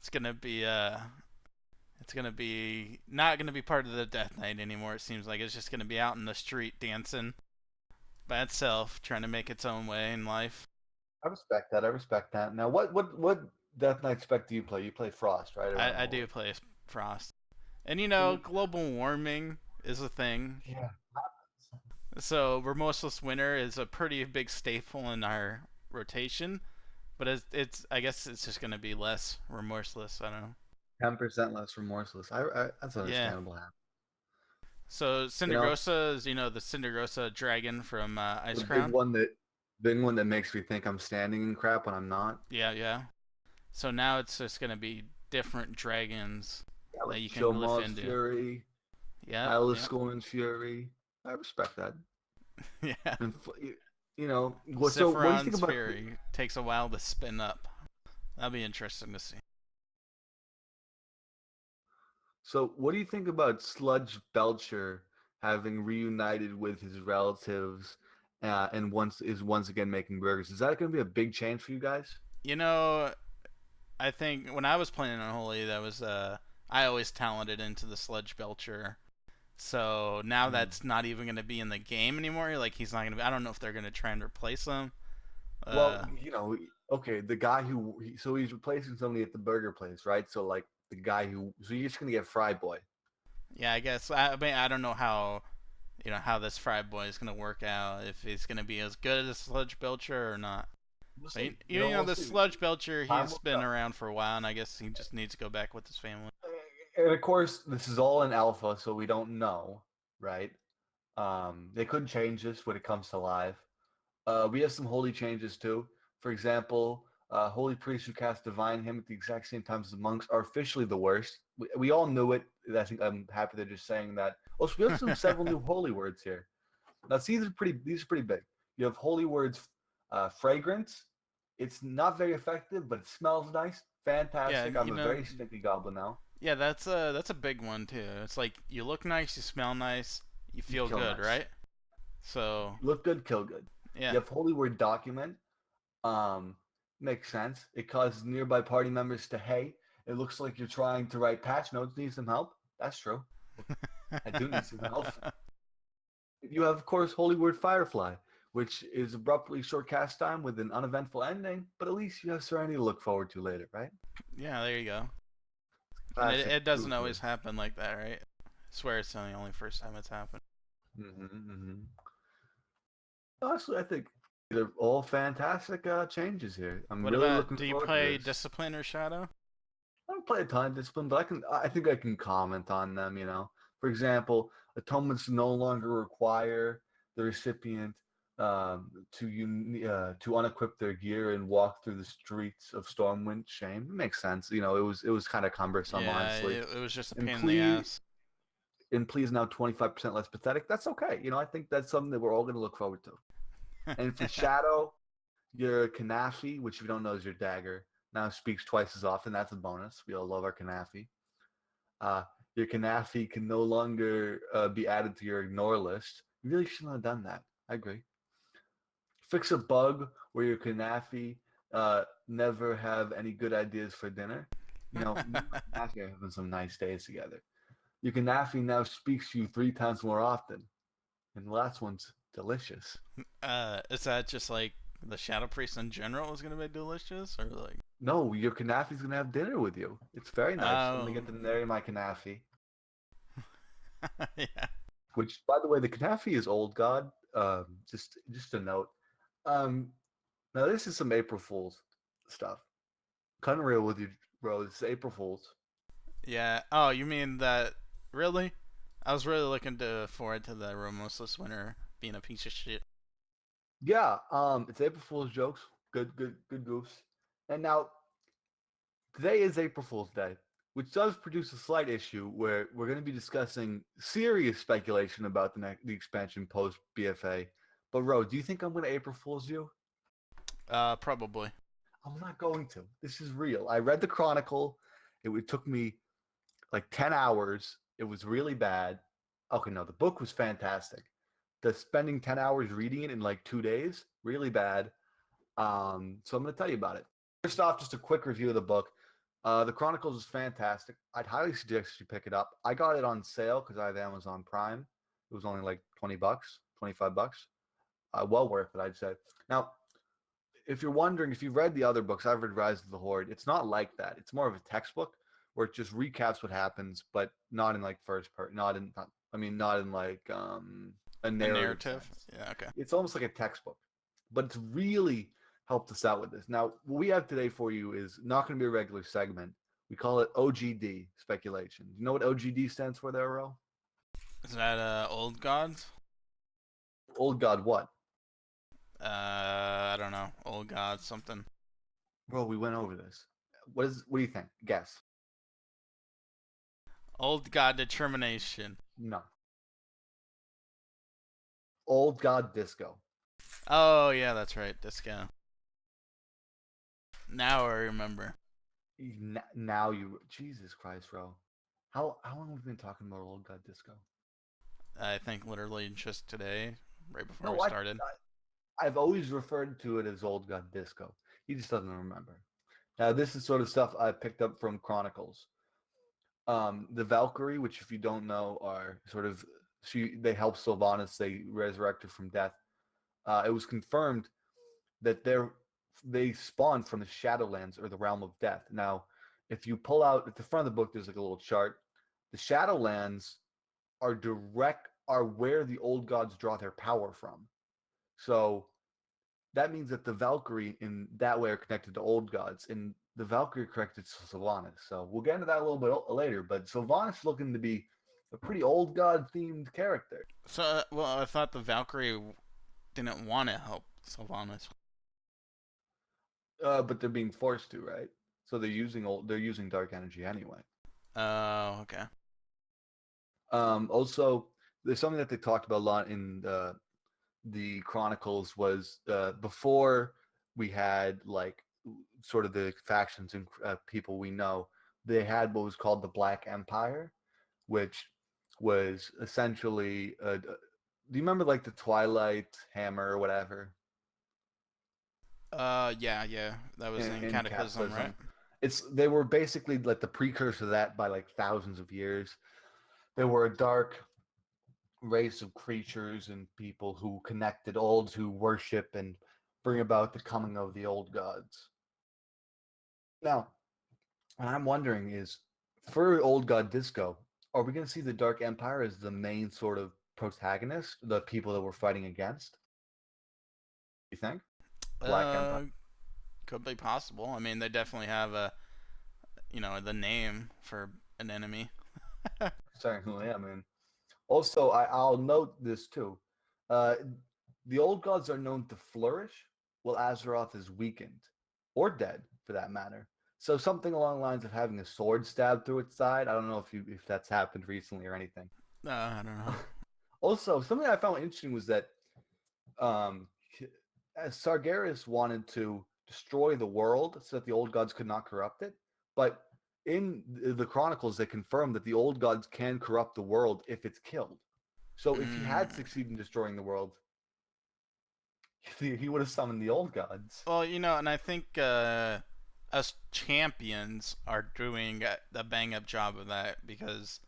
it's gonna be it's gonna be not gonna be part of the Death Knight anymore. It seems like it's just gonna be out in the street dancing by itself, trying to make its own way in life.
I respect that. I respect that. Now, what Death Knight spec do you play? You play Frost, right? Or
I
Unholy?
do play Frost, and
So you,
global warming is a thing.
yeah.
So remorseless winter is a pretty big staple in our rotation, but it's I guess it's just gonna be less remorseless. I don't know.
10% less remorseless. That's
Yeah.
understandable.
So
You know,
Cindergrosa is the Cindergrosa dragon from Ice
the
Crown.
big one that makes me think I'm standing in crap when I'm not.
Yeah, yeah. So now it's just gonna be different dragons
Yeah, like
that you can glyph
Shomav's
into.
Fury,
Yep,
Alice
yep,
Scorn's Fury. I respect that.
yeah.
And what do you think
Sephiron's
about?
Fury takes a while to spin up. That'll be interesting to see.
So, what do you think about Sludge Belcher having reunited with his relatives, and once again making burgers? Is that going to be a big change for you guys?
You know, I think when I was playing Unholy, that was I always talented into the Sludge Belcher. So now
Mm.
that's not even going to be in the game anymore. Like he's not going to be. I don't know if they're going to try and replace him.
Well,
Uh,
okay, the guy so he's replacing somebody at the burger place, right? So like so you're just going to get Fry Boy.
yeah, I guess. I mean, I don't know how how this Fry Boy is going to work out. If he's going to be as good as Sludge Belcher or not.
We'll
But,
see.
you know,
We'll
the
see.
Sludge Belcher,
Time
he's
will
been
tell.
around for a while, and I guess he just needs to go back with his family.
And of course, this is all in alpha, so we don't know, right? They could change this when it comes to live. We have some holy changes too. For example, holy priests who cast divine hymn at the exact same time as the monks are officially the worst. We all knew it. I think I'm happy they're just saying that. Also, we have several new holy words here. Now, see, these are pretty big. You have holy words, fragrance. It's not very effective, but it smells nice.
Yeah,
Fantastic. I'm a very stinky goblin now.
yeah, that's a big one too. It's like you look nice, you smell nice, you
You
feel
kill
good,
nice.
right? So
Look good, kill good.
yeah,
You have holy word document. Um, Makes sense. It causes nearby party members to hey. It looks like you're trying to write patch notes. Need some help? That's true. I do need some help. You have, of course, Holy Word Firefly, which is abruptly short cast time with an uneventful ending, but at least you have Serenity to look forward to later, right?
yeah, there you go. And
Classic
it doesn't
Uber.
always happen like that, right? I swear it's the only first time it's happened.
Honestly, I think they're all fantastic changes here. I'm
What
really
about
looking
do you
forward to
play
this.
Discipline or Shadow?
I don't play a ton of discipline, but I think I can comment on them. For example, atonements no longer require the recipient to unequip their gear and walk through the streets of Stormwind. Shame. It makes sense. It was kind of cumbersome,
Yeah,
honestly.
it was just a
And
pain in the ass.
please now 25% less pathetic. That's okay. I think that's something that we're all going to look forward to. And for Shadow, your Kanafi, which if you don't know is your dagger, now speaks twice as often. That's a bonus. We all love our Kanafi. Uh, your Kanafi can no longer be added to your ignore list. You really shouldn't have done that. I agree. Fix a bug where your Kanafi never have any good ideas for dinner. Me and my Kanafi are having some nice days together. Your Kanafi now speaks to you 3 times more often. And the last one's delicious.
Is that just like the Shadow Priest in general is gonna be delicious, or like?
No, your Kanafi's gonna have dinner with you. It's very nice. I'm gonna
Oh,
get to marry my Kanafi.
yeah.
Which, by the way, the Kanafi is old god. Just a note. Um, Now this is some April Fool's stuff. Cutting real with you, bro. This is April Fool's.
Yeah. Oh, you mean that? Really? I was really looking forward to the Remorseless Winter being a piece of shit.
Yeah, it's April Fool's jokes. Good goofs. And now today is April Fool's Day, which does produce a slight issue where we're going to be discussing serious speculation about the expansion post BFA. But Ro, do you think I'm going to April Fool's you?
Probably.
I'm not going to. This is real. I read the Chronicle. It took me like 10 hours. It was really bad. Okay, no, the book was fantastic. The spending 10 hours reading it in like 2 days, really bad. So I'm going to tell you about it. First off, just a quick review of the book. The Chronicles is fantastic. I'd highly suggest you pick it up. I got it on sale because I have Amazon Prime. It was only like $20, $25. Well worth it, I'd say. Now, if you're wondering, if you've read the other books, I've read Rise of the Horde. It's not like that. It's more of a textbook where it just recaps what happens, but not in like first part. Not in like a
A
narrative
narrative.
sense.
Yeah. Okay.
It's almost like a textbook, but it's really helped us out with this. Now, what we have today for you is not going to be a regular segment. We call it OGD, speculation. You know what OGD stands for there, Ro?
Is that Old Gods?
Old God what?
I don't know. Old Gods something.
Bro, we went over this. What do you think? Guess.
Old God determination.
No. Old God Disco.
Oh yeah, that's right. Disco. Now I remember.
Now you, Jesus Christ, bro. How long have we been talking about Old God Disco?
I think literally just today, right before
No,
we started.
I've always referred to it as Old God Disco. He just doesn't remember. Now, this is sort of stuff I picked up from Chronicles. The Valkyrie, which if you don't know, are sort of they help Sylvanas, they resurrect her from death. It was confirmed that they spawned from the Shadowlands or the Realm of Death. Now, if you pull out at the front of the book, there's like a little chart. The Shadowlands are where the old gods draw their power from. So that means that the Valkyrie in that way are connected to old gods, and the Valkyrie connected to Sylvanas. So we'll get into that a little bit later. But Sylvanas is looking to be a pretty old god themed character.
So, well, I thought the Valkyrie didn't want to help Sylvanas.
But they're being forced to, right? So they're using dark energy anyway.
Oh, okay.
Also, there's something that they talked about a lot in the Chronicles was before we had like sort of the factions and people we know, they had what was called the Black Empire, which was essentially do you remember like the Twilight Hammer or whatever?
Yeah, that was in
In
Cataclysm, right?
Cataclysm. They were basically like the precursor to that by like thousands of years. They were a dark race of creatures and people who connected all to worship and bring about the coming of the old gods. Now, what I'm wondering is for Old God Disco, are we going to see the Dark Empire as the main sort of protagonist, the people that we're fighting against? You think? Black Empire?
Uh, could be possible. I mean, they definitely have the name for an enemy.
Certainly, I mean. Also, I'll note this too. Uh, the old gods are known to flourish, while Azeroth is weakened, or dead, for that matter. So something along the lines of having a sword stabbed through its side. I don't know if that's happened recently or anything.
I don't know.
Also, something I found interesting was that um, as Sargeras wanted to destroy the world so that the old gods could not corrupt it, but in the Chronicles, they confirm that the old gods can corrupt the world if it's killed. So if he had
Mm.
succeeded in destroying the world, he would have summoned the old gods.
Well, and I think us champions are doing a bang up job of that because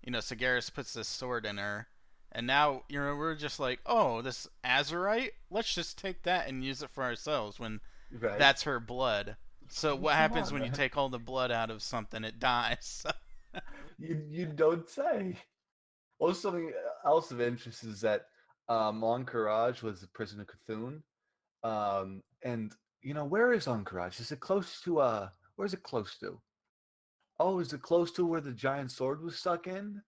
Sagaris puts this sword in her, and now we're just like, oh, this Azurite, let's just take that and use it for ourselves when
Right?
that's her blood. So what
Come
happens
on,
when you
man.
take all the blood out of something? It dies.
You don't say. Also, something else of interest is that Mon was the prison of Cthulhu. And where is Ankara? Is it close to where is it close to? Oh, is it close to where the giant sword was stuck in?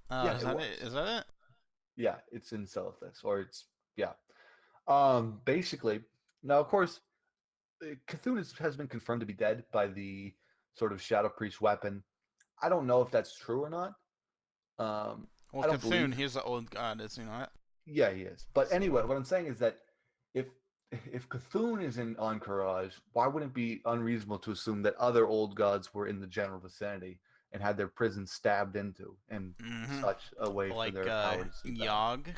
Oh,
Yeah,
is
it
that
was.
it? Is that it?
Yeah, it's in Celithis, or it's yeah. Basically, now of course, Cthulhu has been confirmed to be dead by the sort of Shadow Priest weapon. I don't know if that's true or not. Um,
Well,
I don't
Cthulhu,
believe.
he's the old god, is he not?
Yeah, he is. But anyway,
So,
what I'm saying is that if if Cthulhu is in Encourage, why wouldn't it be unreasonable to assume that other old gods were in the general vicinity and had their prison stabbed into in
hmm
such a way for
like
their power to seep out?
Yogg,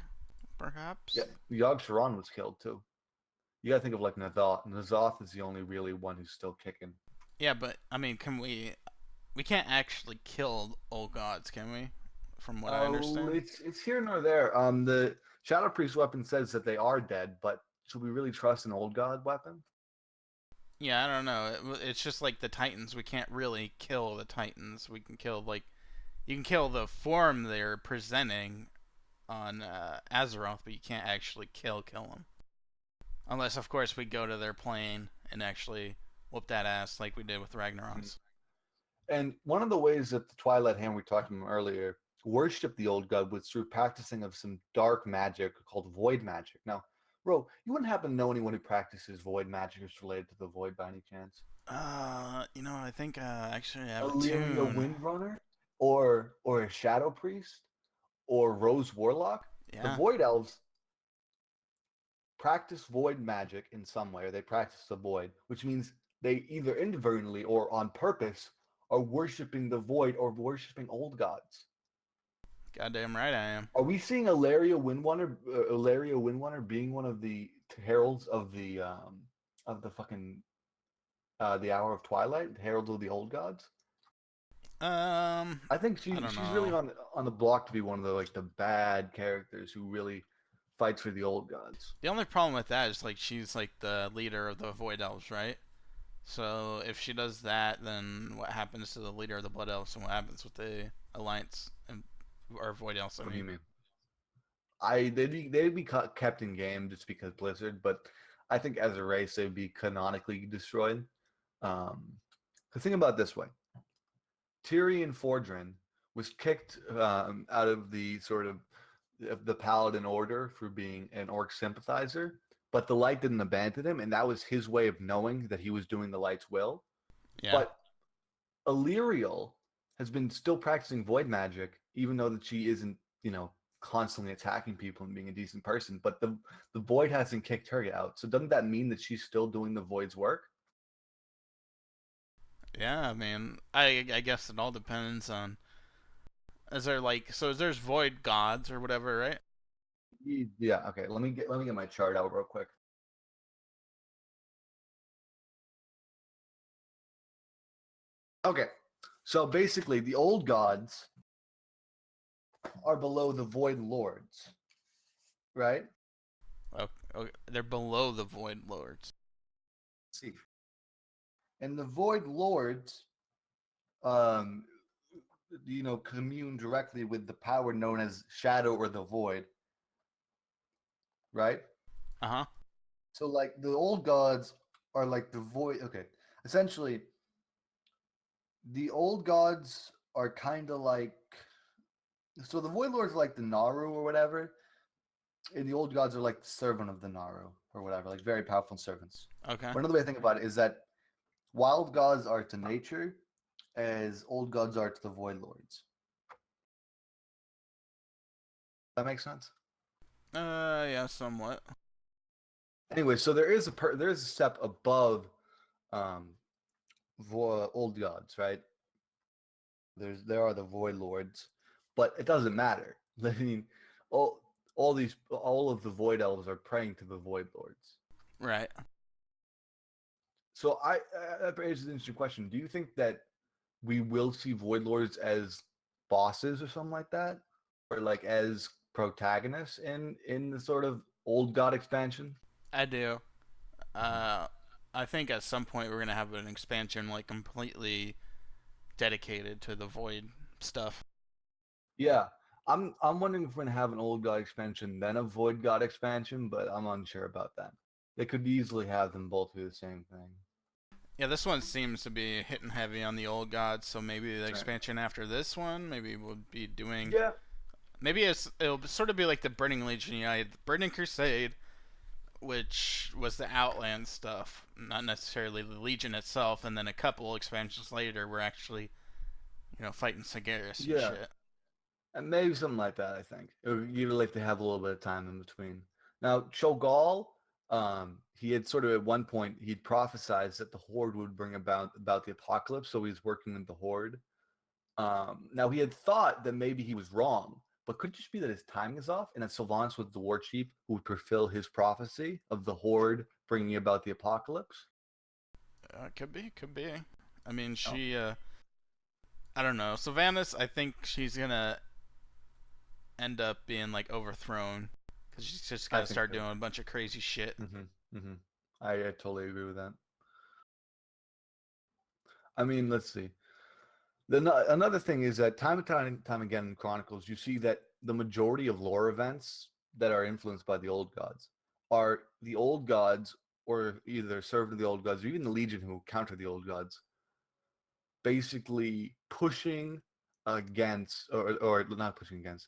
Yeah,
perhaps.
Yogg Saron was killed too. You gotta think of like Nathoth. Nathoth is the only really one who's still kicking.
Yeah, but I mean, can we? We can't actually kill old gods, can we? From what I
Oh,
understand.
it's here nor there. The Shadow Priest weapon says that they are dead, but should we really trust an old god weapon?
Yeah, I don't know. It's just like the Titans. We can't really kill the Titans. We can kill like you can kill the form they're presenting on Azeroth, but you can't actually kill them. Unless, of course, we go to their plane and actually whoop that ass like we did with
Mhm.
Ragnarok's.
And one of the ways that the Twilight Hand we talked about earlier worshipped the old god was through practicing of some dark magic called void magic. Now, Ro, you wouldn't happen to know anyone who practices void magic who's related to the void by any chance?
I think actually I have a
Illyria
tune.
Windrunner, or a Shadow Priest, or Rose Warlock. The
Yeah,
Void Elves practice void magic in some way, or they practice the void, which means they either inadvertently or on purpose are worshiping the void or worshiping old gods.
goddamn right I am.
Are we seeing Ilaria Windrunner being one of the heralds of the fucking the Hour of Twilight, heralds of the old gods? I think
I don't
she's really
know.
on the block to be one of the like the bad characters who really fights for the old gods.
The only problem with that is like she's like the leader of the Void Elves, right? So if she does that, then what happens to the leader of the Blood Elves, and what happens with the Alliance and or Void Elves? I
What do you
mean,
mean? They'd be kept in game just because Blizzard, but I think as a race they'd be canonically destroyed. The thing about it this way, Tyrion Fordrin was kicked out of the sort of the Paladin Order for being an Orc sympathizer, but the Light didn't abandon him, and that was his way of knowing that he was doing the Light's will.
yeah,
But Illyriel has been still practicing void magic, even though that she isn't, constantly attacking people and being a decent person. But the void hasn't kicked her out. So doesn't that mean that she's still doing the void's work?
yeah. I mean, I guess it all depends on. Is there like so? Is there's Void gods or whatever, right?
Yeah. Okay. Let me get my chart out real quick. Okay. So basically, the old gods are below the void lords, right?
Okay, they're below the Void Lords.
Let's see. And the void lords, um, commune directly with the power known as shadow or the void, right?
Uh huh.
So like the old gods are like the void. Okay, essentially, the old gods are kind of like so the void lords are like the Naru or whatever, and the old gods are like the servant of the Naru or whatever, like very powerful servants.
Okay.
But another way to think about it is that wild gods are to nature as old gods are to the void lords. That makes sense.
Yeah, somewhat.
Anyway, so there is a step above um old gods, right? There are the void lords, but it doesn't matter. I mean, all of the void elves are praying to the void lords.
Right.
So that raises an interesting question. Do you think that we will see void lords as bosses or something like that, or like as protagonists in the sort of old god expansion?
I do. Uh, I think at some point we're gonna have an expansion like completely dedicated to the Void stuff.
Yeah. I'm wondering if we're gonna have an old god expansion, then a void god expansion, but I'm unsure about that. They could easily have them both do the same thing.
Yeah, this one seems to be hitting heavy on the old gods, so maybe the
Right.
expansion after this one, maybe we'll be doing.
Yeah.
Maybe it'll sort of be like the Burning Legion. You had the Burning Crusade, which was the Outland stuff, not necessarily the Legion itself, and then a couple expansions later, we're actually, fighting Sagaris and
Yeah.
shit.
And maybe something like that, I think. You'd like to have a little bit of time in between. Now, Cho'Gall, he had sort of at one point he'd prophesized that the Horde would bring about the apocalypse, so he was working with the Horde. Now he had thought that maybe he was wrong, but could it just be that his timing is off, and that Sylvanas was the war chief who would fulfill his prophecy of the Horde bringing about the apocalypse?
Could be. I mean,
Oh,
I don't know. Sylvanas, I think she's gonna end up being like overthrown because she's just
I
gotta
think
start
so.
doing a bunch of crazy shit.
Hmm. I totally agree with that. I mean, let's see. Another thing is that time and time again in Chronicles, you see that the majority of lore events that are influenced by the old gods are the old gods, or either servant of the old gods, or even the Legion who counter the old gods, basically pushing against, or not pushing against,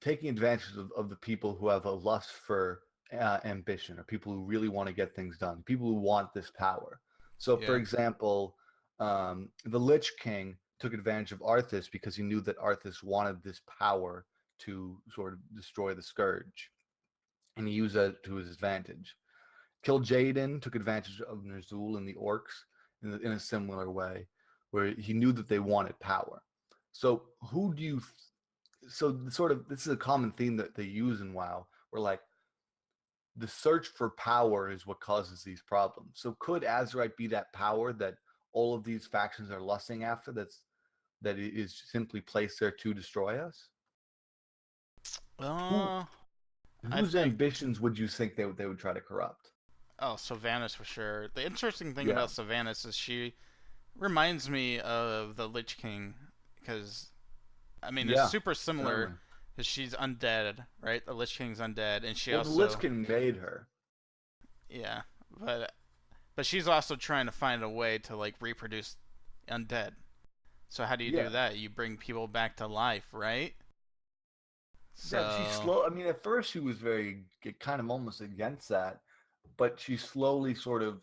taking advantage of the people who have a lust for ambition, or people who really want to get things done, people who want this power. So, for
Yeah.
example, the Lich King took advantage of Arthas because he knew that Arthas wanted this power to sort of destroy the Scourge, and he used that to his advantage. Kil'jaeden took advantage of Ner'zhul and the Orcs in a similar way, where he knew that they wanted power. So, who do you so sort of this is a common theme that they use in WoW, where like the search for power is what causes these problems. So could Azerite be that power that all of these factions are lusting after? That it is simply placed there to destroy us? Who
Uh, I
whose
think.
ambitions would you think they would try to corrupt?
Oh, Sylvanas for sure. The interesting thing
Yeah,
about Sylvanas is she reminds me of the Lich King because I mean it's
yeah,
super similar
certainly.
because she's undead, right? The Lich King's undead, and she
Well, the Lich
also
King made her.
yeah, but she's also trying to find a way to like reproduce undead. So how do you do
Yeah,
that? You bring people back to life, right?
yeah. She
So
slow. I mean, at first she was very kind of almost against that, but she slowly sort of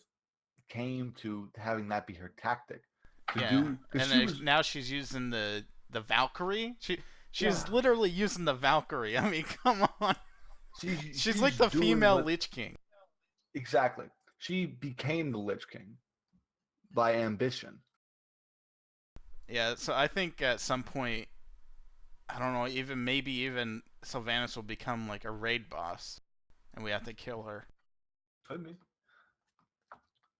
came to having that be her tactic to
yeah,
do because
and
she
then
was
now she's using the Valkyrie. She's
yeah
literally using the Valkyrie. I mean, come on. She's like
she's
the
doing
female
what
Lich King.
exactly she became the Lich King by ambition.
Yeah, so I think at some point, I don't know, even maybe even Sylvanas will become like a raid boss, and we have to kill her.
Could be.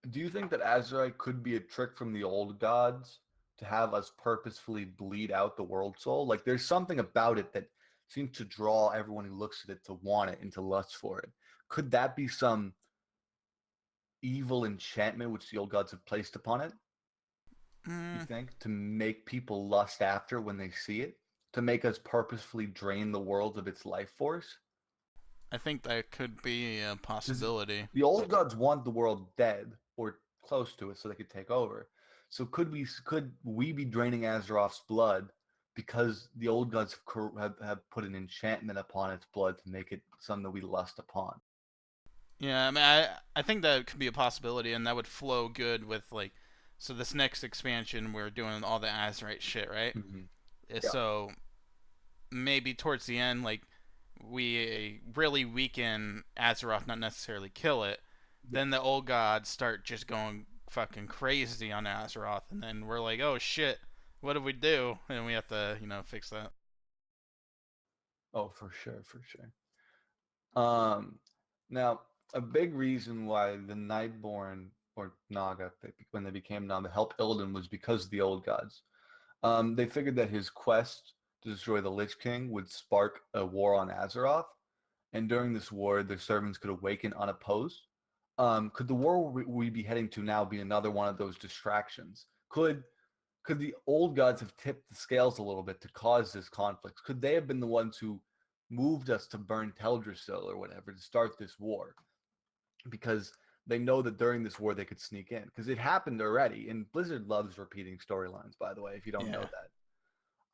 Do you think that Azrael could be a trick from the old gods to have us purposefully bleed out the world soul? Like there's something about it that seems to draw everyone who looks at it to want it and to lust for it. Could that be some evil enchantment which the old gods have placed upon it? You
Mm,
think, to make people lust after when they see it, to make us purposefully drain the world of its life force?
I think that could be a
Because
possibility.
the old gods want the world dead or close to it so they could take over. So could we be draining Azeroth's blood because the old gods have put an enchantment upon its blood to make it something that we lust upon?
Yeah, I mean, I think that could be a possibility, and that would flow good with like, so this next expansion we're doing all the Azerite shit, right?
Mm-hmm. Yeah.
So maybe towards the end, like we really weaken Azeroth, not necessarily kill it.
Yeah.
Then the old gods start just going fucking crazy on Azeroth, and then we're like, oh shit, what do we do? And we have to, fix that.
Oh, for sure, for sure. Um, Now, a big reason why the Nightborn or Naga, when they became Naga, helped Illidan was because of the old gods. They figured that his quest to destroy the Lich King would spark a war on Azeroth, and during this war, their servants could awaken unopposed. Could the war we be heading to now be another one of those distractions? Could the old gods have tipped the scales a little bit to cause this conflict? Could they have been the ones who moved us to burn Teldrassil or whatever to start this war? Because they know that during this war they could sneak in because it happened already. And Blizzard loves repeating storylines, by the way, if you don't know that.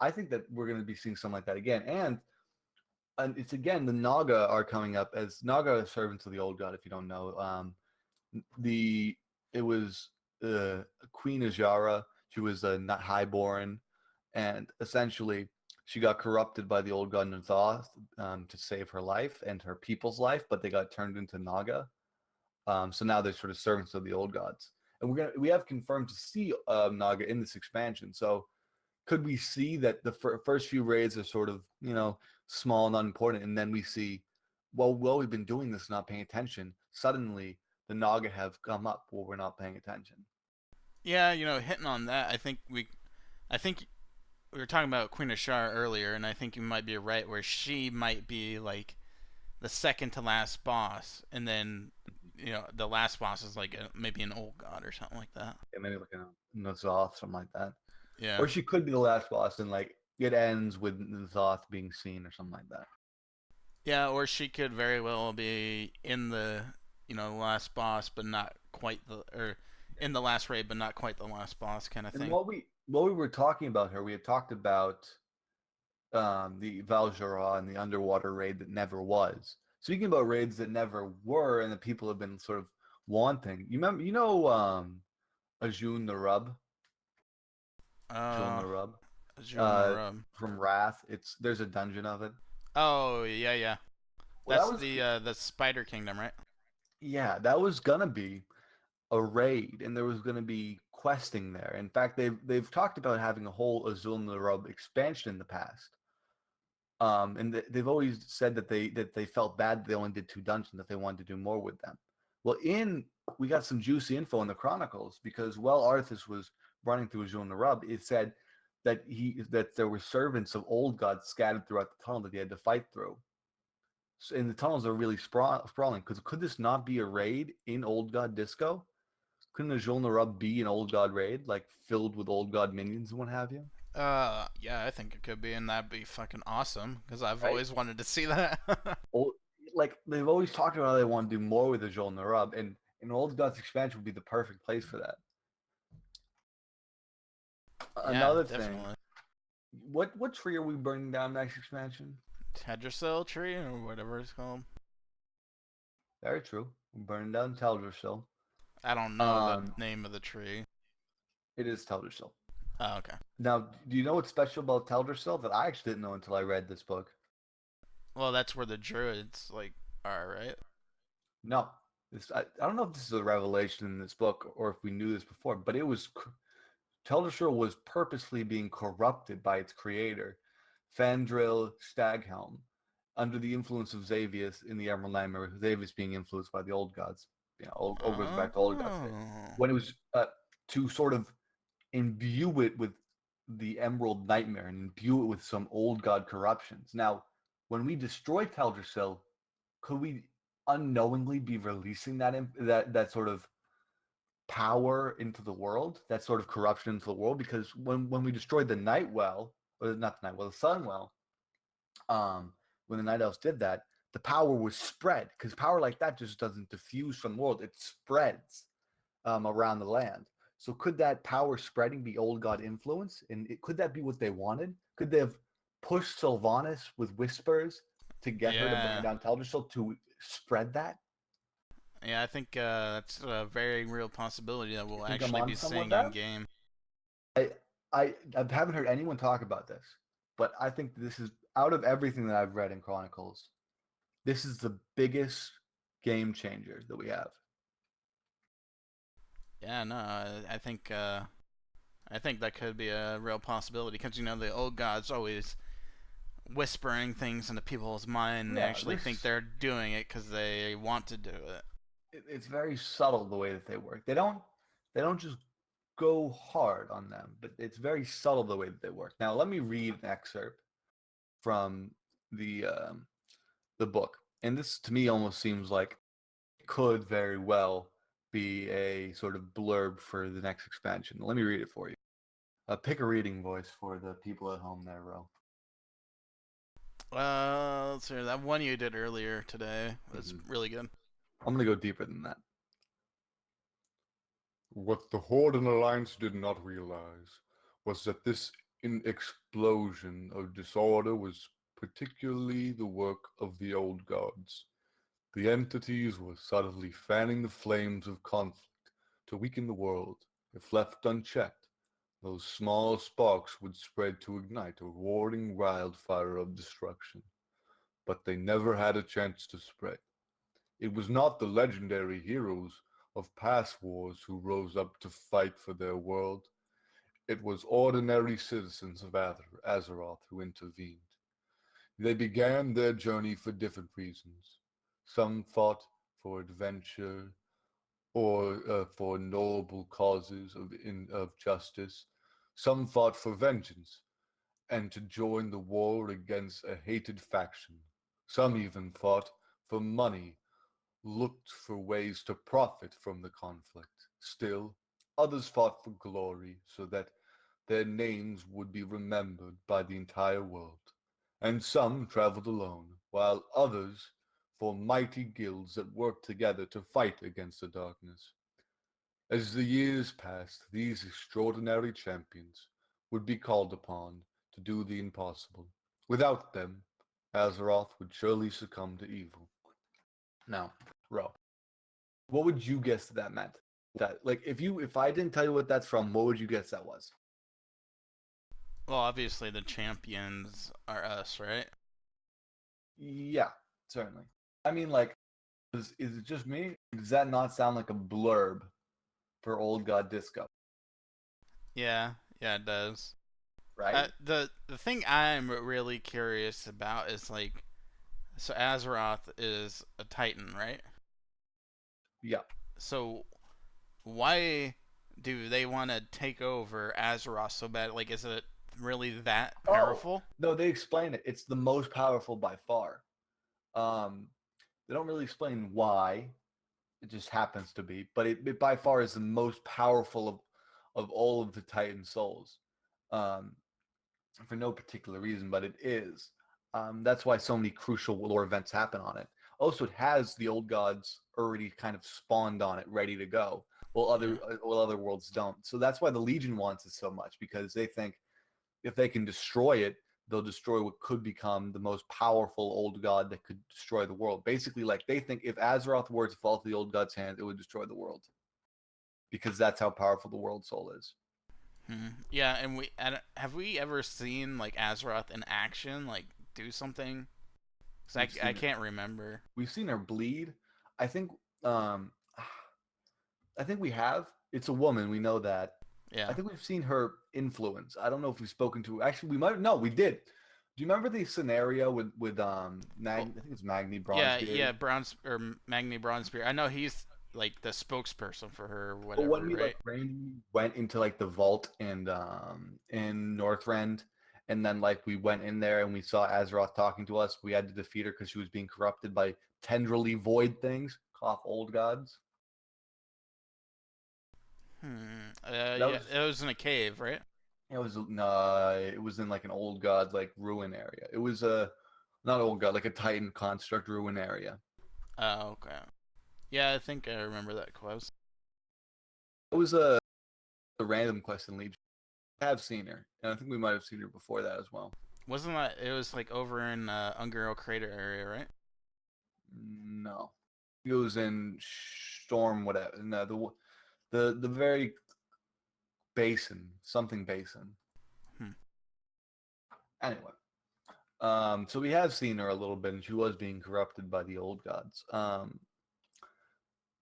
I think that we're going to be seeing something like that again. And it's again, the Naga are coming up as Naga are servants of the old god, if you don't know. It was Queen Azshara. She was a highborn, and essentially she got corrupted by the old god Nathoth to save her life and her people's life, but they got turned into Naga. So now they're sort of servants of the old gods, and we have confirmed to see Naga in this expansion. So could we see that the first few raids are sort of small and unimportant, and then we see, well, we've been doing this, not paying attention. Suddenly, the Naga have come up while we're not paying attention.
Yeah, hitting on that, I think we were talking about Queen Azshara earlier, and I think you might be right where she might be like the second to last boss, and then the last boss is like maybe an old god or something like that.
Yeah, maybe like a Nathoth, something like that.
Yeah.
Or she could be the last boss, and like it ends with Nathoth being seen or something like that.
Yeah, or she could very well be in the last boss, but not quite or in the last raid, but not quite the last boss kind of thing.
And while we were talking about her, we had talked about the Val'Jara and the underwater raid that never was. Speaking about raids that never were, and that people have been sort of wanting. You remember, Azshara the Rub. Azshara the Rub. From Wrath. There's a dungeon of it.
Oh yeah. Well, that's the Spider Kingdom, right?
Yeah, that was gonna be a raid, and there was gonna be questing there. In fact, they've talked about having a whole Azshara the Rub expansion in the past. And they've always said that they felt bad they only did 2 dungeons, that they wanted to do more with them. Well, we got some juicy info in the Chronicles, because while Arthas was running through Azshara the Rub, it said that there were servants of old gods scattered throughout the tunnel that he had to fight through. So, and the tunnels are really sprawling. Because could this not be a raid in Old God Disco? Couldn't Azshara the Rub be an Old God raid, like filled with Old God minions and what have you?
Yeah, I think it could be, and that'd be fucking awesome, because I've always wanted to see that.
Like, they've always talked about how they want to do more with Azshara the Rub, and an Old Gods expansion would be the perfect place for that. Another thing, what tree are we burning down next expansion?
Teledrasil tree, or whatever it's called.
Very true. We're burning down Teledrasil.
I don't know the name of the tree.
It is Teledrasil.
Oh, okay.
Now, do you know what's special about Teledrasil that I actually didn't know until I read this book?
Well, that's where the druids are, right?
No, I don't know if this is a revelation in this book or if we knew this before, but Teledrasil was purposely being corrupted by its creator, Fandral Staghelm, under the influence of Xavius in the Emerald Nightmare. Xavius being influenced by the old gods, all goes back to old gods. When it was to sort of imbue it with the Emerald Nightmare and imbue it with some old god corruptions. Now, when we destroy Teldrassil, could we unknowingly be releasing that sort of power into the world, that sort of corruption into the world? Because when we destroyed the Nightwell, or not the Nightwell, the Sunwell, when the Night Elves did that, the power was spread, because power like that just doesn't diffuse from the world; it spreads around the land. So could that power spreading be old god influence? And could that be what they wanted? Could they have pushed Sylvanas with whispers to get her to bring down Teldrassil to spread that?
Yeah, I think that's a very real possibility that we'll actually be seeing in game.
I haven't heard anyone talk about this, but I think this is, out of everything that I've read in Chronicles, this is the biggest game changer that we have.
Yeah, no, I think that could be a real possibility, because the old gods always whispering things into people's mind, and they actually think they're doing it because they want to do it.
It's very subtle the way that they work. They don't just go hard on them, but it's very subtle the way that they work. Now, let me read an excerpt from the book, and this to me almost seems like it could very well be a sort of blurb for the next expansion. Let me read it for you. Pick a reading voice for the people at home there, Ro.
Let's hear that one you did earlier today was really good.
I'm gonna go deeper than that.
What the Horde and Alliance did not realize was that this explosion of disorder was particularly the work of the old gods. The entities were subtly fanning the flames of conflict to weaken the world. If left unchecked, those small sparks would spread to ignite a roaring wildfire of destruction. But they never had a chance to spread. It was not the legendary heroes of past wars who rose up to fight for their world. It was ordinary citizens of Azeroth who intervened. They began their journey for different reasons. Some fought for adventure or for noble causes of justice. Some fought for vengeance and to join the war against a hated faction. Some even fought for money, looked for ways to profit from the conflict. Still, others fought for glory so that their names would be remembered by the entire world. And some traveled alone, while others formed mighty guilds that worked together to fight against the darkness. As the years passed, these extraordinary champions would be called upon to do the impossible. Without them, Azeroth would surely succumb to evil.
Now, Ro, what would you guess that meant? That like if I didn't tell you what that's from, what would you guess that was?
Well, obviously the champions are us, right?
Yeah, certainly. I mean, like, is it just me? Does that not sound like a blurb for Old God Disco?
Yeah, yeah, it does.
Right?
The thing I'm really curious about is like, so Azeroth is a Titan, right?
Yeah.
So why do they want to take over Azeroth so bad? Like, is it really that
Oh
powerful?
no, they explain it. It's the most powerful by far. Um, they don't really explain why. It just happens to be, but it by far is the most powerful of all of the Titan souls. Um, for no particular reason, but it is. That's why so many crucial lore events happen on it. Also, it has the old gods already kind of spawned on it, ready to go,
Yeah.
while other worlds don't. So that's why the Legion wants it so much, because they think if they can destroy it, they'll destroy what could become the most powerful old god that could destroy the world. Basically, like they think if Azeroth were to fall to the old god's hands, it would destroy the world because that's how powerful the world soul is.
Yeah, and have we ever seen like Azeroth in action, like do something? Cause
We've
I
seen
can't remember.
we've seen her bleed. I think um I think we have. It's a woman, we know that. I
Yeah.
think we've seen her influence. I don't know if we've spoken to actually we might no, we did. Do you remember the scenario with
Well,
I think it's Magni
yeah,
Bronzebeard?
yeah. Bronze or Magni Bronzebeard. I know he's like the spokesperson for her, or
But when
whatever,
we like
right?
randomly went into like the vault and in Northrend, and then like we went in there and we saw Azeroth talking to us, we had to defeat her because she was being corrupted by tendrily void things, cough old gods. That
Yeah,
was
it was in a cave, right?
it was in like an old god like ruin area. It was a not old god, like a Titan construct ruin area.
Oh, okay. Yeah, I think I remember that quest.
It was a random quest in Legion. I have seen her, and I think we might have seen her before that as well.
Wasn't that it was like over in Ungaro Crater area, right?
No, it was in Storm whatever. No, the very basin, something basin.
Hmm.
Anyway, so we have seen her a little bit, and she was being corrupted by the old gods.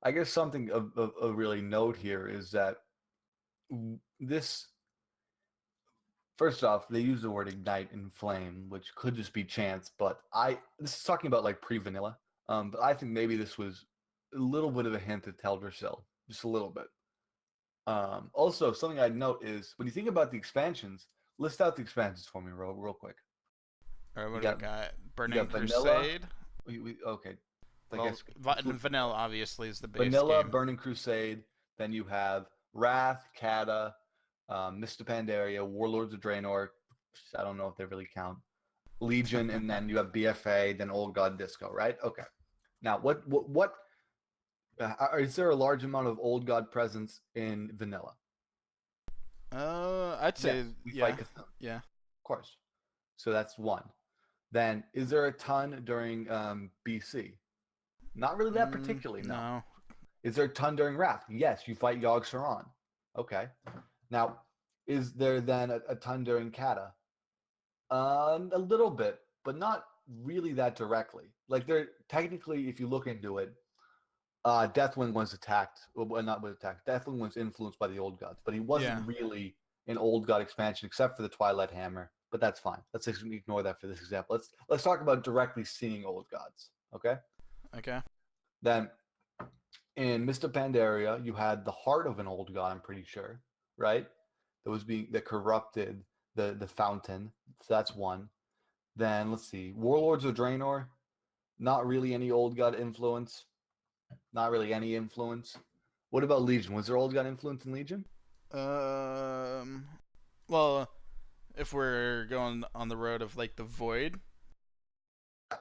I guess something of really note here is that this first off, they use the word ignite and flame, which could just be chance, but this is talking about like pre-vanilla. But I think maybe this was a little bit of a hint at Teldrassil, just a little bit. Also, something I'd note is when you think about the expansions, list out the expansions for me real quick.
Or
You
what do we
got
got?
you
Burning
got vanilla.
Crusade.
Okay, I
Well,
guess include
Vanilla obviously is the base
vanilla,
game.
Burning Crusade. Then you have Wrath, Kata, Mr. Pandaria, Warlords of Draenor. I don't know if they really count. Legion, and then you have BFA, then Old God Disco, right? Okay. Now, what Is there a large amount of old god presence in vanilla?
I'd say
Yes, we
yeah,
fight Cthulhu,
yeah.
of course. So that's one. Then is there a ton during BC? Not really that particularly. No.
No.
Is there a ton during Wrath? Yes, you fight Yogg-Saron. Okay. Now, is there then a ton during Kata? A little bit, but not really that directly. Like there, technically, if you look into it, Deathwing was attacked. Well, not was attacked. Deathwing was influenced by the old gods, but he wasn't really an old god expansion except for the Twilight Hammer. But that's fine. Let's just ignore that for this example. Let's talk about directly seeing old gods. Okay.
Okay.
Then in Mist of Pandaria, you had the heart of an old god. I'm pretty sure, right? That corrupted the fountain. So that's one. Then let's see, Warlords of Draenor. Not really any old god influence. Not really any influence. What about Legion? Was there old god influence in Legion?
Well, if we're going on the road of like the void,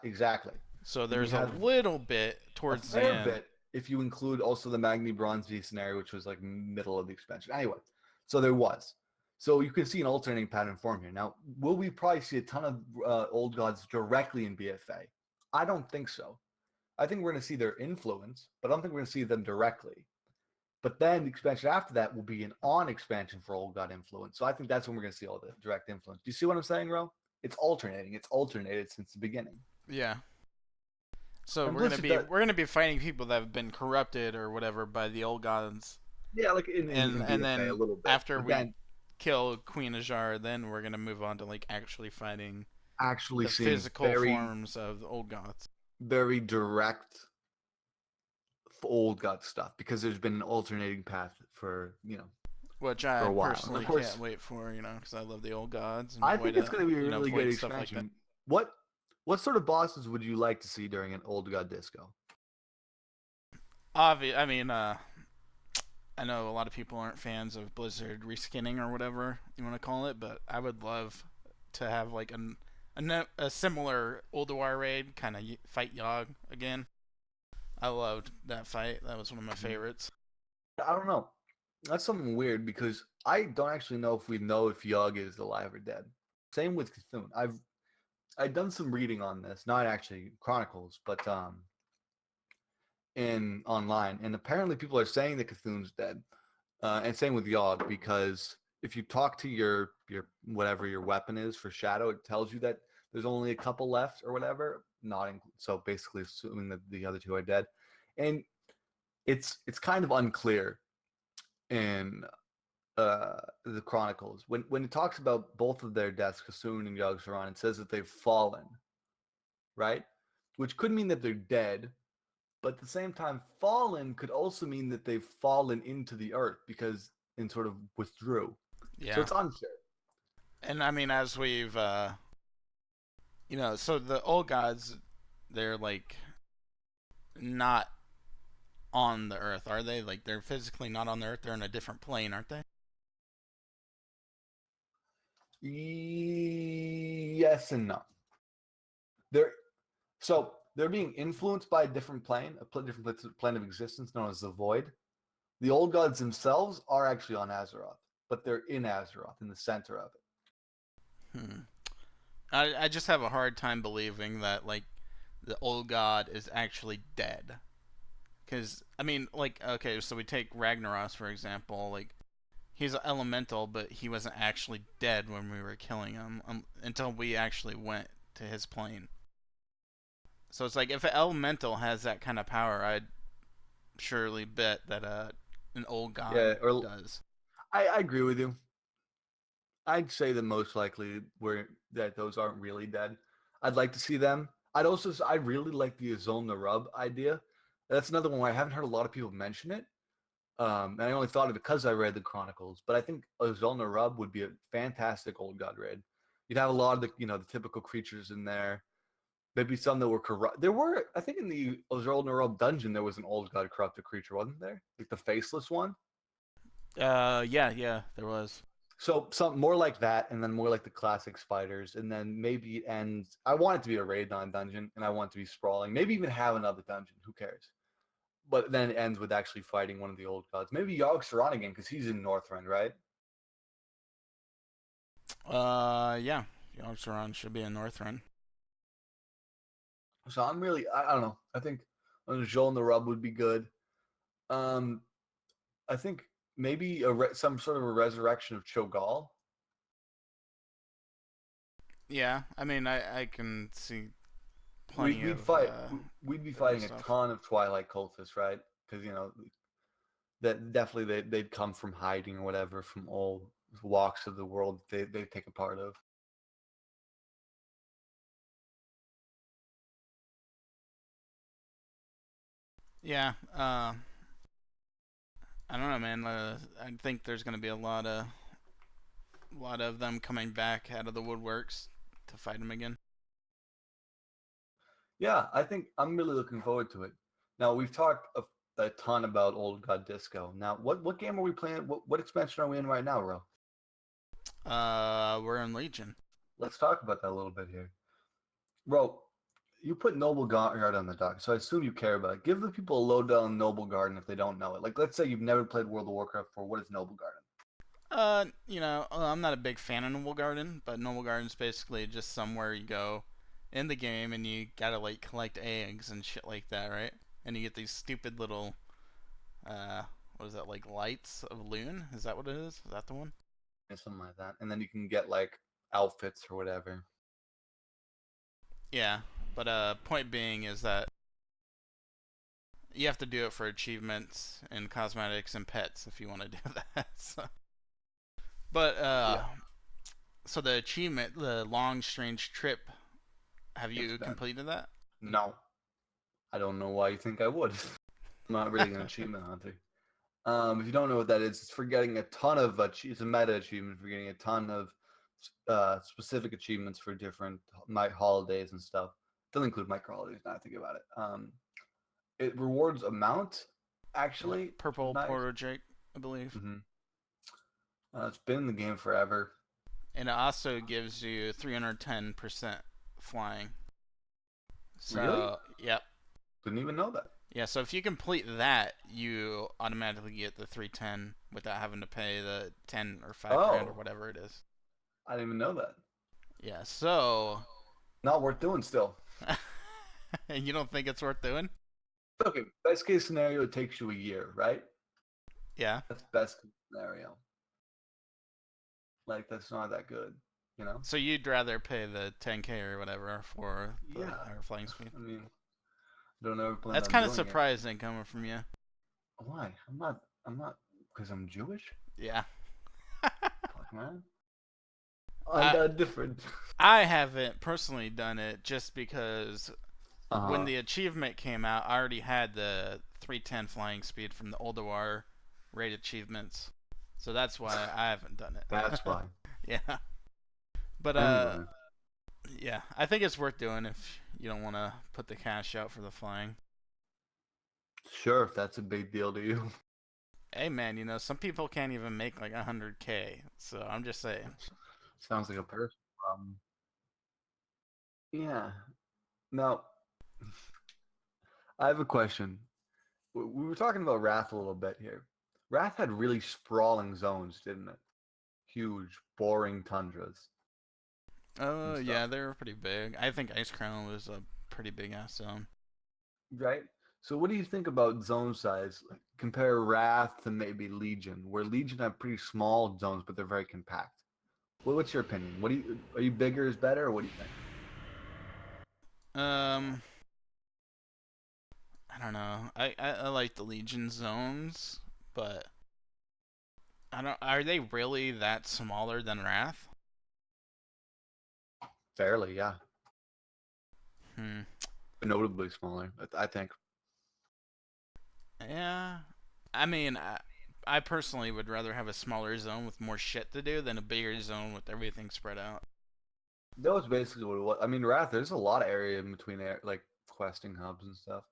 Exactly.
so there's a little bit towards the end.
Bit if you include also the Magni Bronze V scenario, which was like middle of the expansion. Anyway, so there was. So you can see an alternating pattern form here. Now, will we probably see a ton of old gods directly in BFA? I don't think so. I think we're going to see their influence, but I don't think we're going to see them directly. But then the expansion after that will be an on expansion for old god influence. So I think that's when we're going to see all the direct influence. Do you see what I'm saying, Ro? It's alternating. It's alternated since the beginning.
Yeah. So
And
we're gonna be fighting people that have been corrupted or whatever by the old gods.
Yeah, like in
and then
a little bit.
After we kill Queen Azshara, then we're gonna move on to like actually fighting the physical forms of the old gods.
Very direct old god stuff because there's been an alternating path for
which I personally can't wait for, because I love the old gods. And
I think it's going to be a really good expansion. Like what sort of bosses would you like to see during an old god disco?
I mean, I know a lot of people aren't fans of Blizzard reskinning or whatever you want to call it, but I would love to have like a similar Ulduar raid, kind of fight Yogg again. I loved that fight. That was one of my favorites.
I don't know. That's something weird because I don't actually know if we know if Yogg is alive or dead. Same with Cthulhu. I've done some reading on this, not actually Chronicles, but in online, and apparently people are saying that Cthulhu's dead, and same with Yogg because if you talk to your whatever your weapon is for Shadow, it tells you that there's only a couple left or whatever. So basically assuming that the other two are dead, and it's kind of unclear in the Chronicles when it talks about both of their deaths, Cthulhu and Yogg-Saron. It says that they've fallen, right? Which could mean that they're dead, but at the same time, fallen could also mean that they've fallen into the earth because and sort of withdrew. Yeah. So it's unclear.
And I mean, as we've so the old gods, they're like not on the earth, are they? Like they're physically not on the earth. They're in a different plane, aren't they?
Yes and no. They're being influenced by a different plane, different plane of existence known as the Void. The old gods themselves are actually on Azeroth, but they're in Azeroth, in the center of it.
I just have a hard time believing that like the old god is actually dead. Because I mean, like, okay, so we take Ragnaros for example. Like, he's an elemental, but he wasn't actually dead when we were killing him until we actually went to his plane. So it's like if an elemental has that kind of power, I'd surely bet that an old god does.
I agree with you. I'd say that most likely that those aren't really dead. I'd like to see them. I really like the Azul Narub idea. That's another one where I haven't heard a lot of people mention it. And I only thought of it because I read the Chronicles. But I think Azul Narub would be a fantastic old god raid. You'd have a lot of the typical creatures in there. Maybe some that were corrupt. There were, I think, in the Azul Narub dungeon there was an old god corrupted creature, wasn't there? Like the faceless one.
Yeah, there was.
So something more like that, and then more like the classic spiders, and then maybe it ends. I want it to be a raid non-dungeon, and I want it to be sprawling. Maybe even have another dungeon. Who cares? but then it ends with actually fighting one of the old gods. Maybe Yogg-Saron again, because he's in Northrend, right?
Yeah. Yogg-Saron should be in Northrend.
So I'm really, I don't know. I think Joel and the Rub would be good. I think maybe some sort of a resurrection of Cho'Gall.
Yeah, I mean, I can see plenty
We'd
of
fight. We'd be fighting a
stuff.
ton of Twilight cultists, right? Because that definitely they'd come from hiding or whatever from all walks of the world they take a part of.
Yeah, I don't know, man. I think there's gonna be a lot of them coming back out of the woodworks to fight him again.
Yeah, I think I'm really looking forward to it. Now we've talked a ton about Old God Disco. Now, what game are we playing? What expansion are we in right now, Ro?
We're in Legion.
Let's talk about that a little bit here. Ro, you put Noble Guard on the dock, so I assume you care about it. Give the people a lowdown on Noble Garden if they don't know it. Like, let's say you've never played World of Warcraft before. What is Noble Garden?
I'm not a big fan of Noble Garden, but Noble Garden's basically just somewhere you go in the game and you gotta like collect eggs and shit like that, right? And you get these stupid little, what is that, like lights of Rune? Is that what it is? Is that the one?
Yeah, something like that. And then you can get like outfits or whatever.
Yeah, but point being is that you have to do it for achievements and cosmetics and pets if you want to do that. But
Yeah.
so the achievement, the long strange trip, have you
It's bad.
completed that?
No. I don't know why you think I would. I'm not really an achievement hunter. If you don't know what that is, it's for getting a ton of it's a meta achievement for getting a ton of specific achievements for different holidays and stuff. Doesn't include micro holidays. Now I think about it. It rewards a mount, actually.
Yeah, purple
Nice.
Porter Jake, I believe.
It's been in the game forever.
And it also gives you 310% flying. So,
Really?
Yep.
Didn't even know that.
Yeah, so if you complete that, you automatically get the 310 without having to pay the 10 or 5 grand or whatever it is.
I didn't even know that.
Yeah, so
Not worth doing still.
and you don't think it's worth doing?
Okay, best case scenario, it takes you a year, right?
Yeah.
That's best case scenario. Like, that's not that good, you know?
So you'd rather pay the 10K or whatever for the higher flying speed?
I mean, don't ever plan
That's
on
kind of
doing
surprising coming from you.
it. Why? I'm not, because I'm Jewish?
Yeah.
Fuck, man. I'm that different.
I haven't personally done it just because
Uh-huh.
when the achievement came out, I already had the 310 flying speed from the Oldawar raid achievements. So that's why I haven't done it.
That's why.
Yeah. But
Anyway.
yeah, I think it's worth doing if you don't want to put the cash out for the flying.
Sure, if that's a big deal to you.
Hey man, some people can't even make like 100K. So I'm just saying.
Sounds like a personal problem. Yeah. Now, I have a question. We were talking about Wrath a little bit here. Wrath had really sprawling zones, didn't it? Huge, boring tundras.
Oh
stuff.
yeah, they were pretty big. I think Ice Crown was a pretty big ass zone.
Right? So what do you think about zone size? Like, compare Wrath to maybe Legion, where Legion have pretty small zones, but they're very compact. What's your opinion? Are you bigger is better, or what do you think?
I don't know. I like the Legion zones, but I don't. Are they really that smaller than Wrath?
Fairly, yeah.
Hmm.
Notably smaller, I think.
Yeah. I mean, I personally would rather have a smaller zone with more shit to do than a bigger zone with everything spread out.
That was basically what it was. I mean, Wrath, there's a lot of area in between there, like questing hubs and stuff.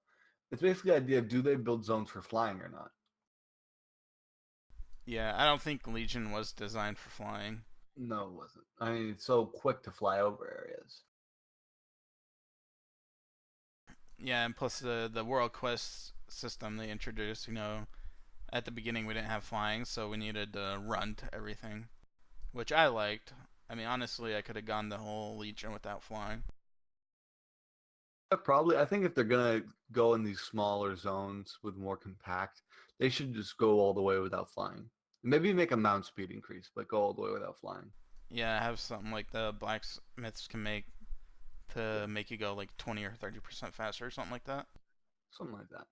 It's basically the idea of do they build zones for flying or not?
Yeah, I don't think Legion was designed for flying.
No, it wasn't. I mean, it's so quick to fly over areas.
Yeah, and plus the world quests system they introduced. At the beginning we didn't have flying, so we needed to run to everything, which I liked. I mean, honestly, I could have gone the whole Legion without flying.
Probably. I think if they're gonna go in these smaller zones with more compact, they should just go all the way without flying. Maybe make a mount speed increase, but go all the way without flying.
Yeah, have something like the blacksmiths can make to make you go like 20 or 30% faster or something like that.
Something like that.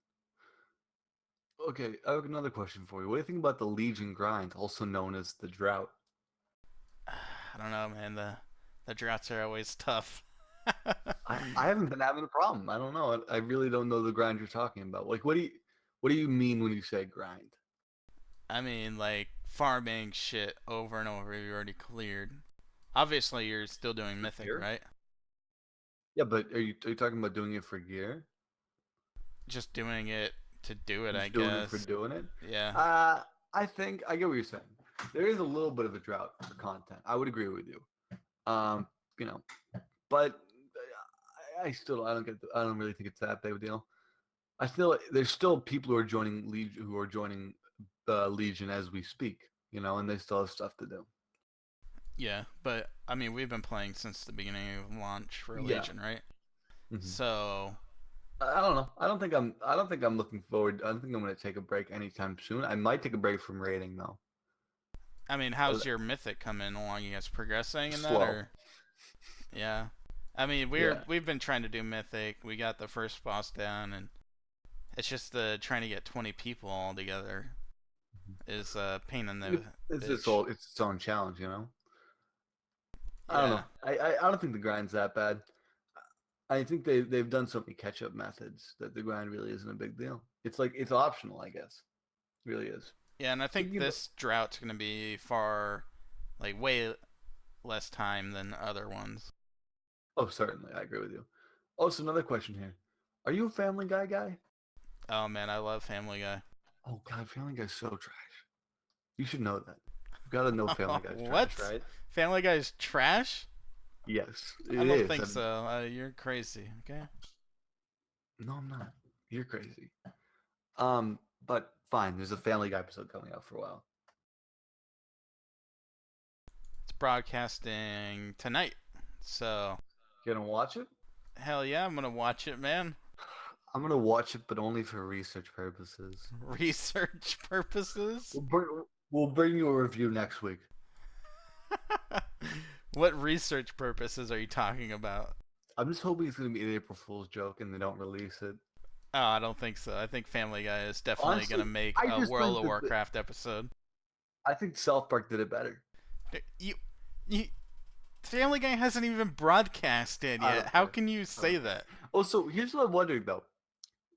Okay, I have another question for you. What do you think about the Legion grind, also known as the drought?
I don't know, man. The droughts are always tough.
I haven't been having a problem. I don't know. I really don't know the grind you're talking about. Like, what do you mean when you say grind?
I mean, like farming shit over and over. You already cleared. Obviously, you're still doing mythic,
Gear?
right?
Yeah, but are you talking about doing it for gear?
Just doing it to do it, I
Just doing it for
guess.
doing it?
Yeah.
I think I get what you're saying. There is a little bit of a drought for content. I would agree with you. Um, you know, but I don't really think it's that big of a deal. I feel there's still people who are joining Legion as we speak, and they still have stuff to do.
Yeah, but I mean, we've been playing since the beginning of launch for
Yeah.
Legion, right?
Mhm.
So
I don't know. I don't think I'm looking forward. I don't think I'm going to take a break anytime soon. I might take a break from raiding though.
I mean, how's your mythic coming along? You guys progressing in that,
Slow.
or yeah? I mean, we've been trying to do mythic. We got the first boss down, and it's just trying to get 20 people all together is a pain in the
It's
bitch.
it's its own challenge, I don't
Yeah,
know. I don't think the grind's that bad. I think they've done so many catch up methods that the grind really isn't a big deal. It's like it's optional, I guess. It really is.
yeah, and I think
Thinking about,
this drought's gonna be far, like way less time than other ones.
oh, certainly, I agree with you. Also, another question here: are you a Family Guy guy?
Oh man, I love Family Guy.
Oh God, Family Guy's so trash. You should know that. You gotta know Family Guy's trash,
What?
right?
Family Guy's trash?
Yes,
I
it
don't
is.
think so. You're crazy. Okay.
No, I'm not. You're crazy. But fine. There's a Family Guy episode coming out for a while.
It's broadcasting tonight. So,
You gonna watch it?
hell yeah, I'm gonna watch it, man.
I'm gonna watch it, but only for research purposes.
Research purposes?
We'll bring you a review next week.
What research purposes are you talking about?
I'm just hoping it's gonna be an April Fool's joke and they don't release it.
Oh, I don't think so. I think Family Guy is definitely
Honestly,
gonna make
I
a
just
World
think
of
that
Warcraft episode.
I think South Park did it better.
You, you, Family Guy hasn't even broadcasted
I
yet.
don't
How
care.
can you say that?
Oh, so here's what I'm wondering though: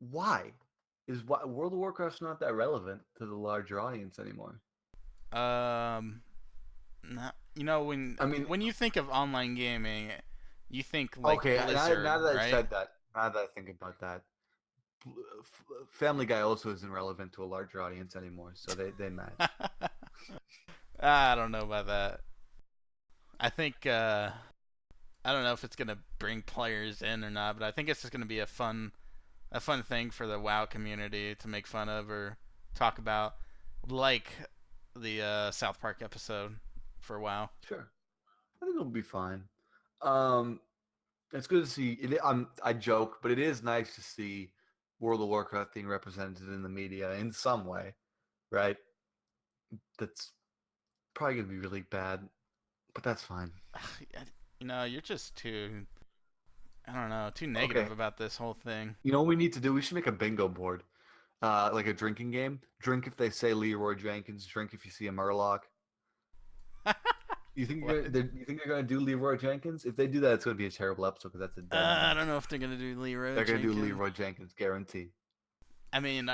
why why World of Warcraft's not that relevant to the larger audience anymore?
Not,
I mean,
when you think of online gaming, you think like
okay.
Blizzard,
Now that I
right?
said that, now that I think about that, Family Guy also isn't relevant to a larger audience anymore, so they match.
I don't know about that. I think I don't know if it's gonna bring players in or not, but I think it's just gonna be a fun thing for the WoW community to make fun of or talk about, like the South Park episode for WoW.
Sure, I think it'll be fine. Um, it's good to see. I joke, but it is nice to see World of Warcraft being represented in the media in some way, right? That's probably gonna be really bad, but that's fine.
You're just too, I don't know, too negative
Okay,
about this whole thing.
you know what we need to do? We should make a bingo board, like a drinking game. Drink if they say Leroy Jenkins. Drink if you see a Murloc.
What?
You think they're gonna do Leroy Jenkins? If they do that, it's gonna be a terrible episode because that's a dead
I
name.
don't know if they're gonna do Leroy
They're gonna do
Jenkins.
Leroy Jenkins, guarantee.
I mean,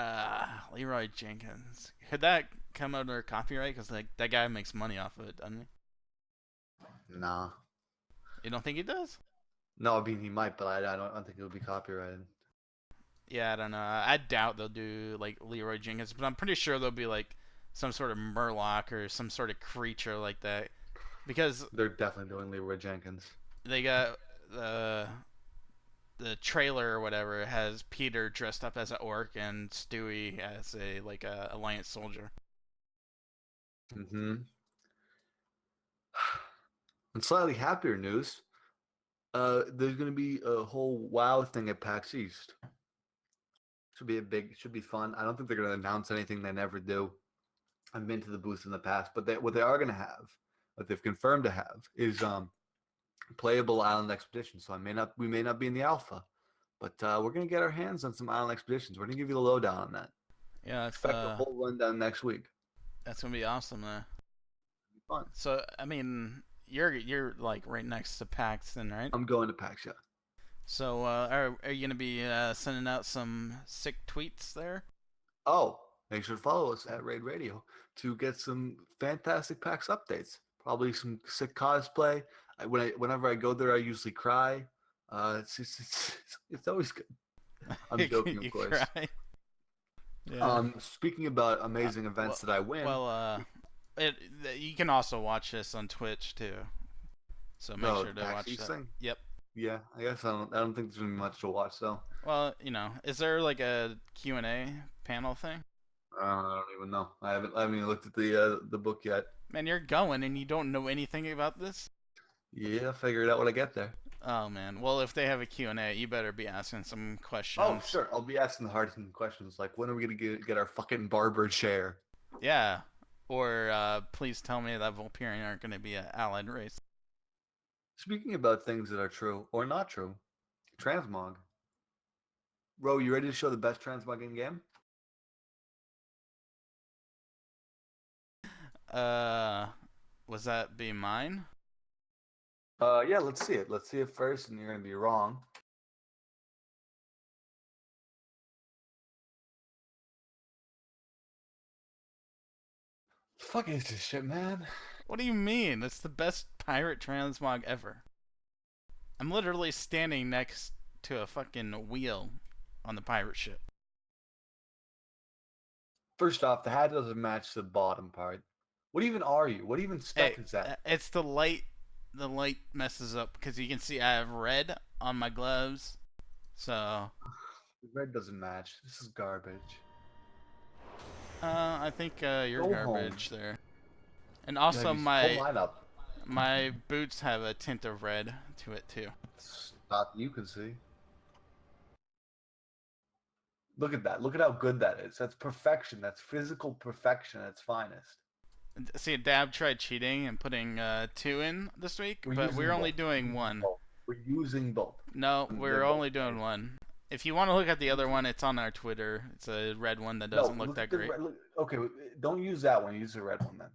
Leroy Jenkins. Could that come under copyright? Because like that guy makes money off of it, doesn't he?
Nah.
You don't think he does?
No, I mean he might, but I don't think it would be copyrighted.
Yeah, I don't know. I doubt they'll do like Leroy Jenkins, but I'm pretty sure there'll be like some sort of Murloc or some sort of creature like that, because
They're definitely doing Leroy Jenkins.
they got the the trailer or whatever has Peter dressed up as an orc and Stewie as a alliance soldier.
Mm-hmm. And slightly happier news. There's going to be a whole WoW thing at PAX East. Should be fun. I don't think they're going to announce anything. They never do. I've been to the booth in the past, but what they are going to have, what they've confirmed to have, is playable island expeditions. So we may not be in the alpha, but we're going to get our hands on some island expeditions. We're going to give you the lowdown on that.
Yeah,
Expect a whole rundown next week.
That's gonna be awesome, man.
It'll be fun.
So I mean, you're like right next to Paxton, right?
I'm going to PAX, yeah.
So are you gonna be sending out some sick tweets there?
Oh, make sure to follow us at Raid Radio to get some fantastic PAX updates. Probably some sick cosplay. Whenever I go there, I usually cry. It's always good. I'm joking, of course.
Cry? Yeah.
Speaking about amazing events that I win.
Well, you can also watch this on Twitch too. So make sure to watch that.
Thing?
Yep.
Yeah, I guess I don't think there's gonna be much to watch though.
Well, is there like a Q&A panel thing?
I don't even know. I haven't even looked at the book yet.
Man, you're going and you don't know anything about this?
Yeah, figure it out when I get there.
Oh man. Well, if they have a Q&A, you better be asking some questions.
Oh, sure. I'll be asking the hard questions like when are we gonna get our fucking barber chair?
Yeah. Or please tell me that Vulperian aren't gonna be an allied race.
Speaking about things that are true or not true, transmog. Ro, you ready to show the best transmog in game?
Was that be mine?
Yeah, let's see it. Let's see it first, and you're gonna be wrong. The fuck is this shit, man?
What do you mean? It's the best pirate transmog ever. I'm literally standing next to a fucking wheel on the pirate ship.
First off, the hat doesn't match the bottom part. What even are you? What even spec is that?
It's the light. The light messes up because you can see I have red on my gloves. So.
The red doesn't match. This is garbage.
I think you're
Go
garbage
home.
there. And also
lineup.
my boots have a tint of red to it too.
It's not you can see. Look at that. Look at how good that is. That's perfection. That's physical perfection at its finest.
See, Dab tried cheating and putting 2 in this week, but we're only doing 1.
We're using both.
No, we're only doing 1. If you want to look at the other one, it's on our Twitter. It's a red one that doesn't look that great.
Okay, don't use that one. Use the red one then.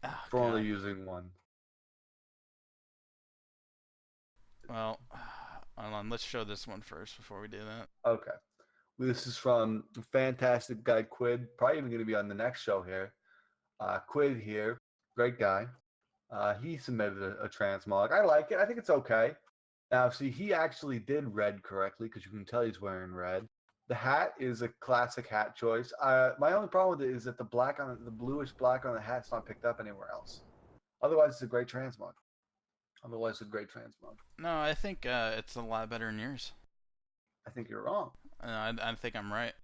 Oh,
For only using 1.
Well, hold on. Let's show this one first before we do that.
Okay. This is from fantastic guy Quid. Probably even going to be on the next show here. Quid here, great guy. He submitted a transmog. I like it. I think it's okay. Now, see, he actually did red correctly because you can tell he's wearing red. The hat is a classic hat choice. My only problem with it is that the bluish black on the hat's not picked up anywhere else. Otherwise, it's a great transmog.
No, I think it's a lot better than yours.
I think you're wrong.
I think I'm right.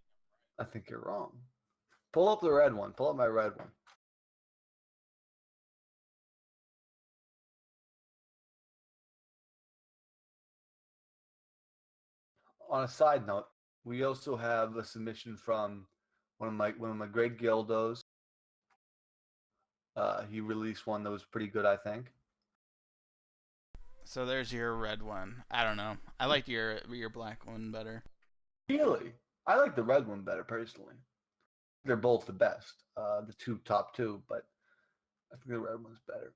I think you're wrong. Pull up the red one. Pull up my red one. On a side note, we also have a submission from one of my great guildos. He released one that was pretty good, I think.
So there's your red one. I don't know. I like your black one better.
Really? I like the red one better personally. They're both the best, the top two, but I think the red one's better.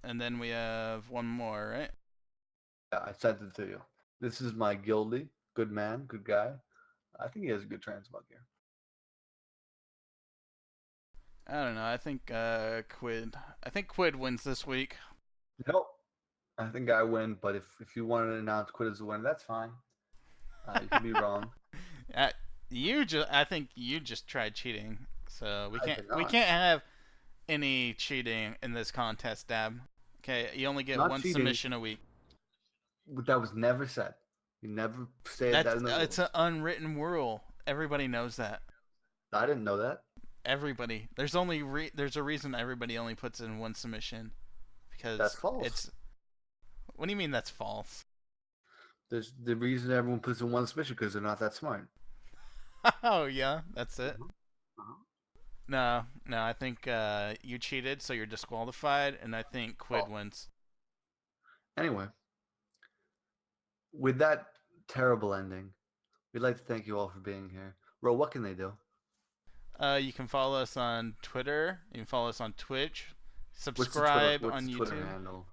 And then we have one more, right?
Yeah, I sent it to you. This is my guildie. Good man, good guy. I think he has a good transmog here.
I don't know. I think Quid wins this week.
Nope. I think I win, but if you want to announce Quid as the winner, that's fine. You can be wrong.
I think you just tried cheating, so we can't have any cheating in this contest, Dab. Okay, you only get
Not
one
cheating.
submission a week.
That was never said. You never stated that in the rules.
It's an unwritten rule. Everybody knows that.
I didn't know that.
Everybody. There's a reason everybody only puts in one submission, because
That's false.
It's. What do you mean that's false?
There's the reason everyone puts in one submission because they're not that smart.
Oh yeah, that's it.
Uh-huh.
No, I think you cheated, so you're disqualified, and I think Quid wins.
Anyway, with that terrible ending, we'd like to thank you all for being here. Ro, what can they do?
You can follow us on Twitter. You can follow us on Twitch.
What's the
Subscribe
Twitter,
on
the
YouTube.
Twitter handle?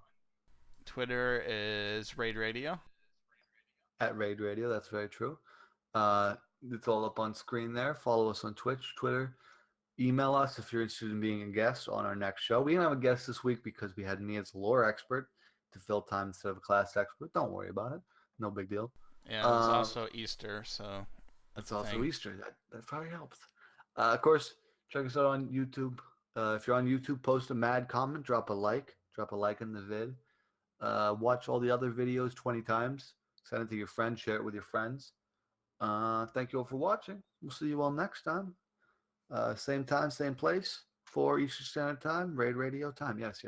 Twitter is Raid Radio.
At Raid Radio, that's very true. It's all up on screen there. Follow us on Twitch, Twitter. Email us if you're interested in being a guest on our next show. We didn't have a guest this week because we had me as a lore expert to fill time instead of a class expert. Don't worry about it. No big deal.
Yeah, it was also Easter, so
it's also Easter. That probably helps. Of course, check us out on YouTube. If you're on YouTube, post a mad comment, drop a like in the vid. Watch all the other videos 20 times. Send it to your friends. Share it with your friends. Thank you all for watching. We'll see you all next time. Same time, same place. 4 Eastern Standard Time. Raid Radio time. Yes.